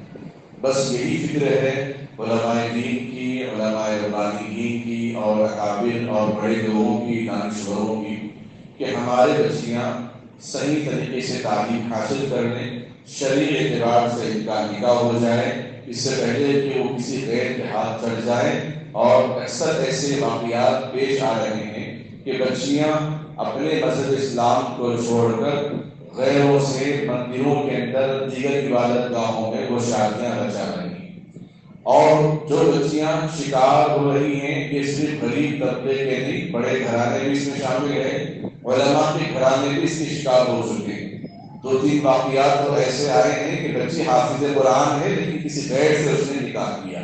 بس یہی فکر ہے علماء دین کی، علماء ربانیین کی اور اکابر اور بڑے لوگوں کی، دانشوروں کی، کہ ہمارے بچیاں صحیح طریقے سے تعلیم حاصل کر لیں، شرعی اعتبار سے ان کا نکاح ہو جائے اس سے پہلے کہ وہ کسی غیر کے ہاتھ چڑھ جائیں۔ اور اکثر ایسے واقعات پیش آ رہے ہیں کہ بچیاں اپنے مذہب اسلام کو چھوڑ کر غیروں سے مندروں کے اندر، دیگر عبادت گاہوں میں وہ شادیاں رچا رہی ہیں۔ اور جو بچیاں شکار ہو رہی ہیں یہ صرف غریب طبقے کے نہیں، بڑے گھرانے بھی اس میں شامل ہیں، علماء کے گھرانے بھی اس کے شکار ہو چکے ہیں۔ 2-3 واقعات تو ایسے آئے ہیں کہ بچی حافظ قرآن ہے لیکن کسی غیر سے اس نے نکاح کیا۔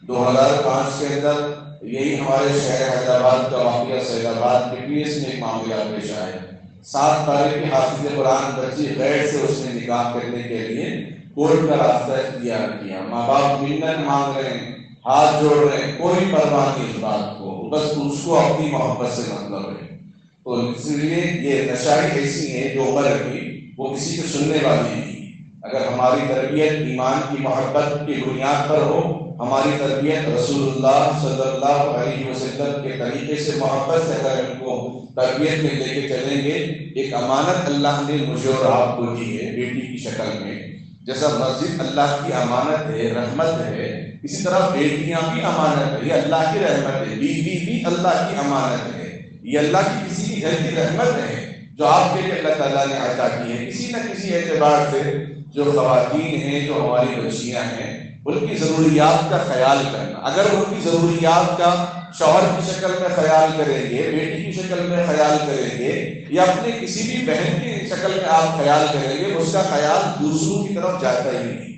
2005 کے اندر یہی ہمارے شہر حیدرآباد کا واقعہ، سید آباد کے پی ایس میں ایک معاملہ پیش آیا۔ 7 تاریخ کی حافظ قرآن بچی غیر سے اس نے نکاح کرنے کے لیے کورٹ کا راستہ اختیار کیا۔ ماں باپ منت مانگ رہے ہیں، ہاتھ جوڑ رہے ہیں، کوئی پرواہ نہیں اس بات کو، بس اس کو اپنی محبت سے مطلب ہے۔ تو اس لیے یہ نشائی ایسی ہے جو عمر کی وہ کسی کو سننے والی نہیں۔ اگر ہماری تربیت ایمان کی محبت کی بنیاد پر ہو، ہماری تربیت رسول اللہ صلی اللہ علیہ وسلم کے طریقے سے محبت سے اگر ان کو تربیت میں لے کے چلیں گے، ایک امانت اللہ نے مجھے اور آپ کو دی ہے بیٹی کی شکل میں۔ جیسا مسجد اللہ کی امانت ہے، رحمت ہے، اسی طرح بیٹیاں بھی امانت ہے، یہ اللہ کی رحمت ہے، بیوی بھی اللہ کی امانت ہے، یہ اللہ کی کسی کی گھر کی رحمت ہے جو آپ کے لیے اللہ تعالیٰ نے عطا کی ہے۔ کسی نہ کسی اعتبار سے جو خواتین ہیں، جو ہماری بچیاں ہیں، ان کی ضروریات کا خیال کرنا، اگر ان کی ضروریات کا شوہر کی شکل میں خیال کریں گے، بیٹی کی شکل میں خیال کریں گے، یا اپنے کسی بھی بہن کی شکل میں آپ خیال کریں گے، اس کا خیال دوسروں کی طرف جاتا ہی نہیں۔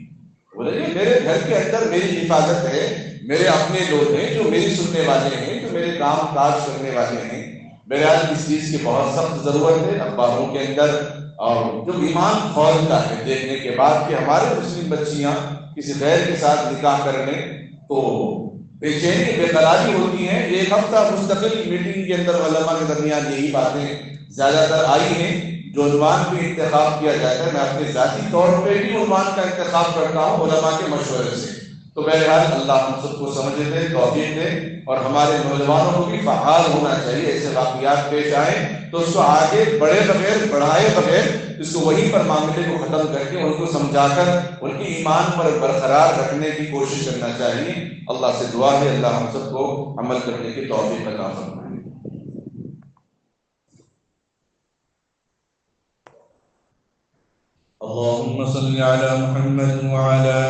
بولے گے میرے گھر کے اندر میری حفاظت ہے، میرے اپنے لوگ ہیں جو میری سننے والے ہیں، جو میرے کام کاج کرنے والے ہیں۔ بہرحال اس چیز کی بہت سخت ضرورت ہے اخباروں کے اندر، اور جو ایمان کھولتا ہے دیکھنے کے بعد کہ ہمارے مسلم بچیاں کسی غیر کے ساتھ نکاح کر لیں تو بے چینی، بے قراری ہوتی ہیں۔ ایک ہفتہ مستقل میٹنگ کے اندر علماء کے درمیان یہی باتیں زیادہ تر آئی ہیں۔ جو عنوان بھی انتخاب کیا جاتا ہے، میں اپنے ذاتی طور پہ بھی عنوان کا انتخاب کرتا ہوں علماء کے مشورے سے۔ تو بہرحال اللہ ہم سب کو سمجھ دے، توفیق دے، اور ہمارے نوجوانوں کو بھی فعال ہونا چاہیے۔ ایسے واقعات پیش آئیں تو اس کو آگے بڑھے بغیر، بڑھائے بغیر، اس کو وہیں پر معاملے کو ختم کر کے ان کو سمجھا کر ان کی ایمان پر برقرار رکھنے کی کوشش کرنا چاہیے۔ اللہ سے دعا ہے اللہ ہم سب کو عمل کرنے کی توفیق عطا فرمائے۔ اللهم صل على محمد وعلى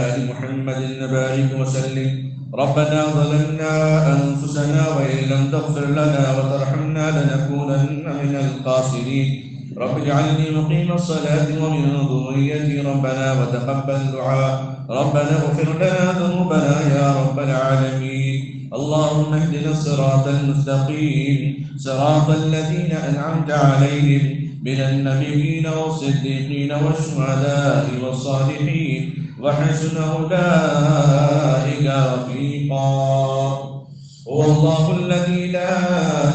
آل محمد وبارك وسلم. ربنا ظلمنا أنفسنا وإن لم تغفر لنا وترحمنا لنكونن من الخاسرين. رب اجعلني مقيم الصلاة ومن ذريتي ربنا وتقبل دعاء. ربنا اغفر لنا ذنوبنا يا رب العالمين. اللهم اهدنا الصراط المستقيم صراط الذين أنعمت عليهم من النبيين والصديقين والشهداء والصالحين وحسن أولئك رفيقا. هو الله الذي لا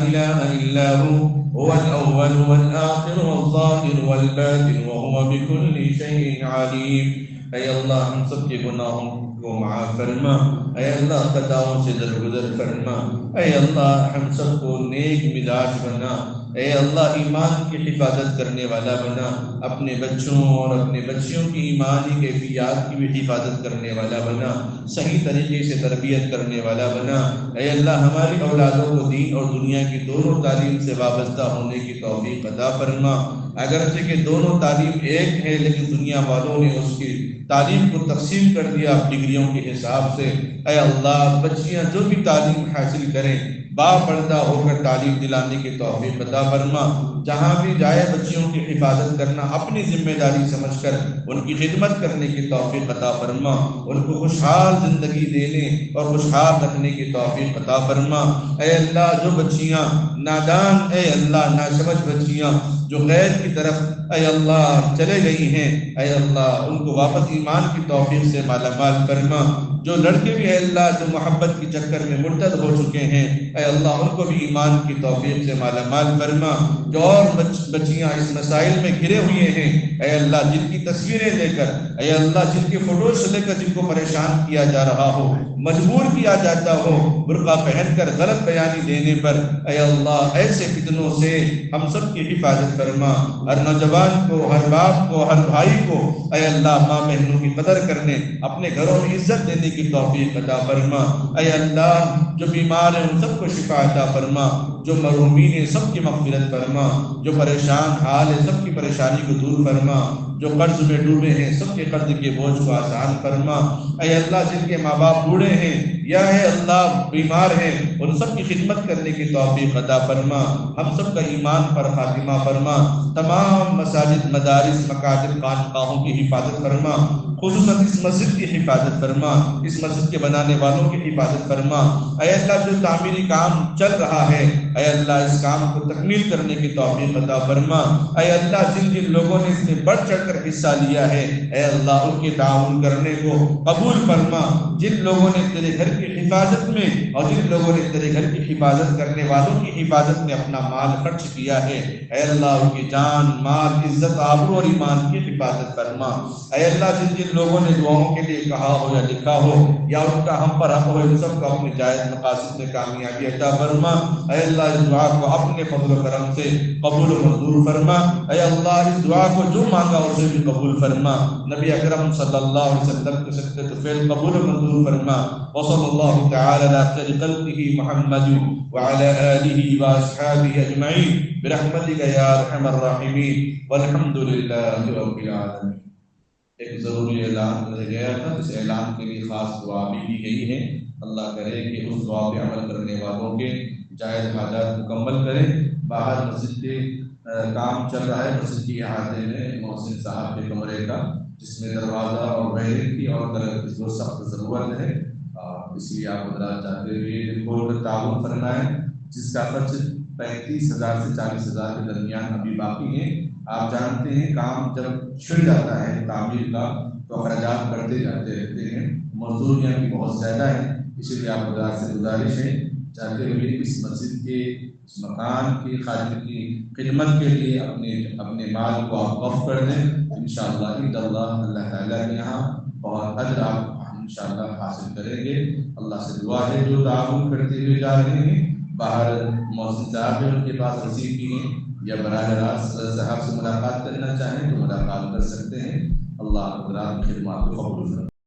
إله إلا هو الأول والآخر والظاهر والباطن وهو بكل شيء عليم. اے اللہ ہم سب کے گناہوں کو معاف فرما، اے اللہ خطاؤں سے درگزر فرما، اے اللہ ہم سب کو نیک مزاج بنا، اے اللہ ایمان کی حفاظت کرنے والا بنا، اپنے بچوں اور اپنے بچیوں کی ایمانی کیفیات کی بھی حفاظت کرنے والا بنا، صحیح طریقے سے تربیت کرنے والا بنا۔ اے اللہ ہماری اولادوں کو دین اور دنیا کی دونوں تعلیم سے وابستہ ہونے کی توفیق عطا فرما۔ اگرچہ کہ دونوں تعلیم ایک ہے لیکن دنیا والوں نے اس کی تعلیم کو تقسیم کر دیا ڈگریوں کے حساب سے۔ اے اللہ بچیاں جو بھی تعلیم حاصل کریں باپردہ ہو کر تعلیم دلانے کی توفیق عطا فرما۔ جہاں بھی جائے بچیوں کی حفاظت کرنا اپنی ذمہ داری سمجھ کر ان کی خدمت کرنے کی توفیق عطا فرما، ان کو خوشحال زندگی دینے اور خوشحال رکھنے کی توفیق عطا فرما۔ اے اللہ جو بچیاں نادان، اے اللہ ناسمجھ بچیاں جو غیر کی طرف اے اللہ چلے گئی ہیں، اے اللہ ان کو واپس ایمان کی توفیق سے مالا مال فرما۔ جو لڑکے بھی اے اللہ جو محبت کی چکر میں مرتد ہو چکے ہیں، اے اللہ ان کو بھی ایمان کی توفیق سے مالا مال فرما۔ جو اور بچیاں اس مسائل میں گھرے ہوئے ہیں، اے اللہ جن کی تصویریں لے کر، اے اللہ جن کے فوٹوز لے کر جن کو پریشان کیا جا رہا ہو، مجبور کیا جاتا ہو برقع پہن کر غلط بیانی دینے پر، اے اللہ ایسے فتنوں سے ہم سب کی حفاظت فرما۔ ہر نوجوان کو، ہر باپ کو، ہر بھائی کو اے اللہ ماں بہنوں کی قدر کرنے، اپنے گھروں میں عزت دینے کی توفیق عطا فرما۔ اے اللہ جو بیمار ہیں ان سب کو شفا عطا فرما، جو مرحومین ہیں سب کی مغفرت فرما، جو پریشان حال ہے سب کی پریشانی کو دور فرما، جو قرض میں ڈوبے ہیں سب کے قرض کے بوجھ کو آسان فرما۔ اے اللہ جن کے ماں باپ بوڑھے ہیں یا اے اللہ بیمار ہیں ان سب کی خدمت کرنے کی توفیق عطا فرما، ہم سب کا ایمان پر خاتمہ فرما، تمام مساجد، مدارس، مکاتب، خانقاہوں کی حفاظت فرما، خصوصاً اس مسجد کی حفاظت فرما، اس مسجد کے بنانے والوں کی حفاظت فرما۔ اے اللہ جو تعمیری کام چل رہا ہے اے اللہ اس کام کو تکمیل کرنے کی توفیق عطا فرما۔ اے اللہ جن جن لوگوں نے اس میں بڑھ چڑھ کر حصہ لیا ہے اے اللہ ان کے تعاون کرنے کو قبول فرما، جن لوگوں نے تیرے گھر کی حفاظت میں اور جن لوگوں نے تیرے گھر کی حفاظت کرنے والوں کی حفاظت میں اپنا مال خرچ کیا ہے اے اللہ ان کی جان، مال، عزت، آبرو اور ایمان کی حفاظت فرما۔ اے اللہ جن جن لوگوں نے دعاؤں کے لیے کہا ہو یا لکھا ہو یا ان کا ہم پر حق ہو ان سب کو اپنے جائز مقاصد میں کامیابی عطا فرما۔ اے اللہ اس دعا کو اپنے فضل و کرم سے قبول و منظور فرما۔ اے اللہ اس دعا کو جو مانگا اسے بھی قبول فرما۔ نبی اکرم صلی اللہ علیہ وسلم کے صدقے طفیل قبول و منظور فرما۔ وصلی اللہ تعالی علی خیر خلقہ محمد وعلی آلہ واصحابہ اجمعین برحمتک یا ارحم الراحمین والحمد للہ رب العالمین۔ ایک ضروری اعلان رہ گیا تھا، اس اعلان کے لیے خاص دعا بھی دی گئی ہے۔ اللہ کرے کہ اس دعا پہ عمل کرنے والوں کے جائز حاجات مکمل کریں۔ باہر مسجد کے کام چل رہا ہے، مسجد کی احاطے میں محسن صاحب کے کمرے کا، جس میں دروازہ اور وائرنگ کی اور کلر کی سخت ضرورت ہے، اس لیے آپ حضرات چاہتے ہوئے کھول کر تعاون فرمائیں، جس کا خرچ 35,000 سے 40,000 کے درمیان ابھی باقی ہے۔ آپ جانتے ہیں کام جب چھڑ جاتا ہے تعمیر کا تو اخراجات بڑھتے جاتے رہتے ہیں، مزدوریاں بھی بہت زیادہ ہیں، اسی لیے آپ حضرات سے گزارش ہے چاہتے ہوئے اس مسجد کے اس مکان کی خاطر کی خدمت کے لیے اپنے مال کو آپ وقف کر دیں۔ انشاءاللہ اللہ تعالیٰ کے یہاں بہت اجر آپ انشاءاللہ حاصل کریں گے۔ اللہ سے دعا ہے جو تعاون کرتے ہوئے جا رہے ہیں، باہر محسن صاحب ان کے پاس رسید کی ہیں یا براہ راست صاحب سے ملاقات کرنا چاہیں تو ملاقات کر سکتے ہیں۔ اللہ حضرات کی خدمات کو قبول کریں۔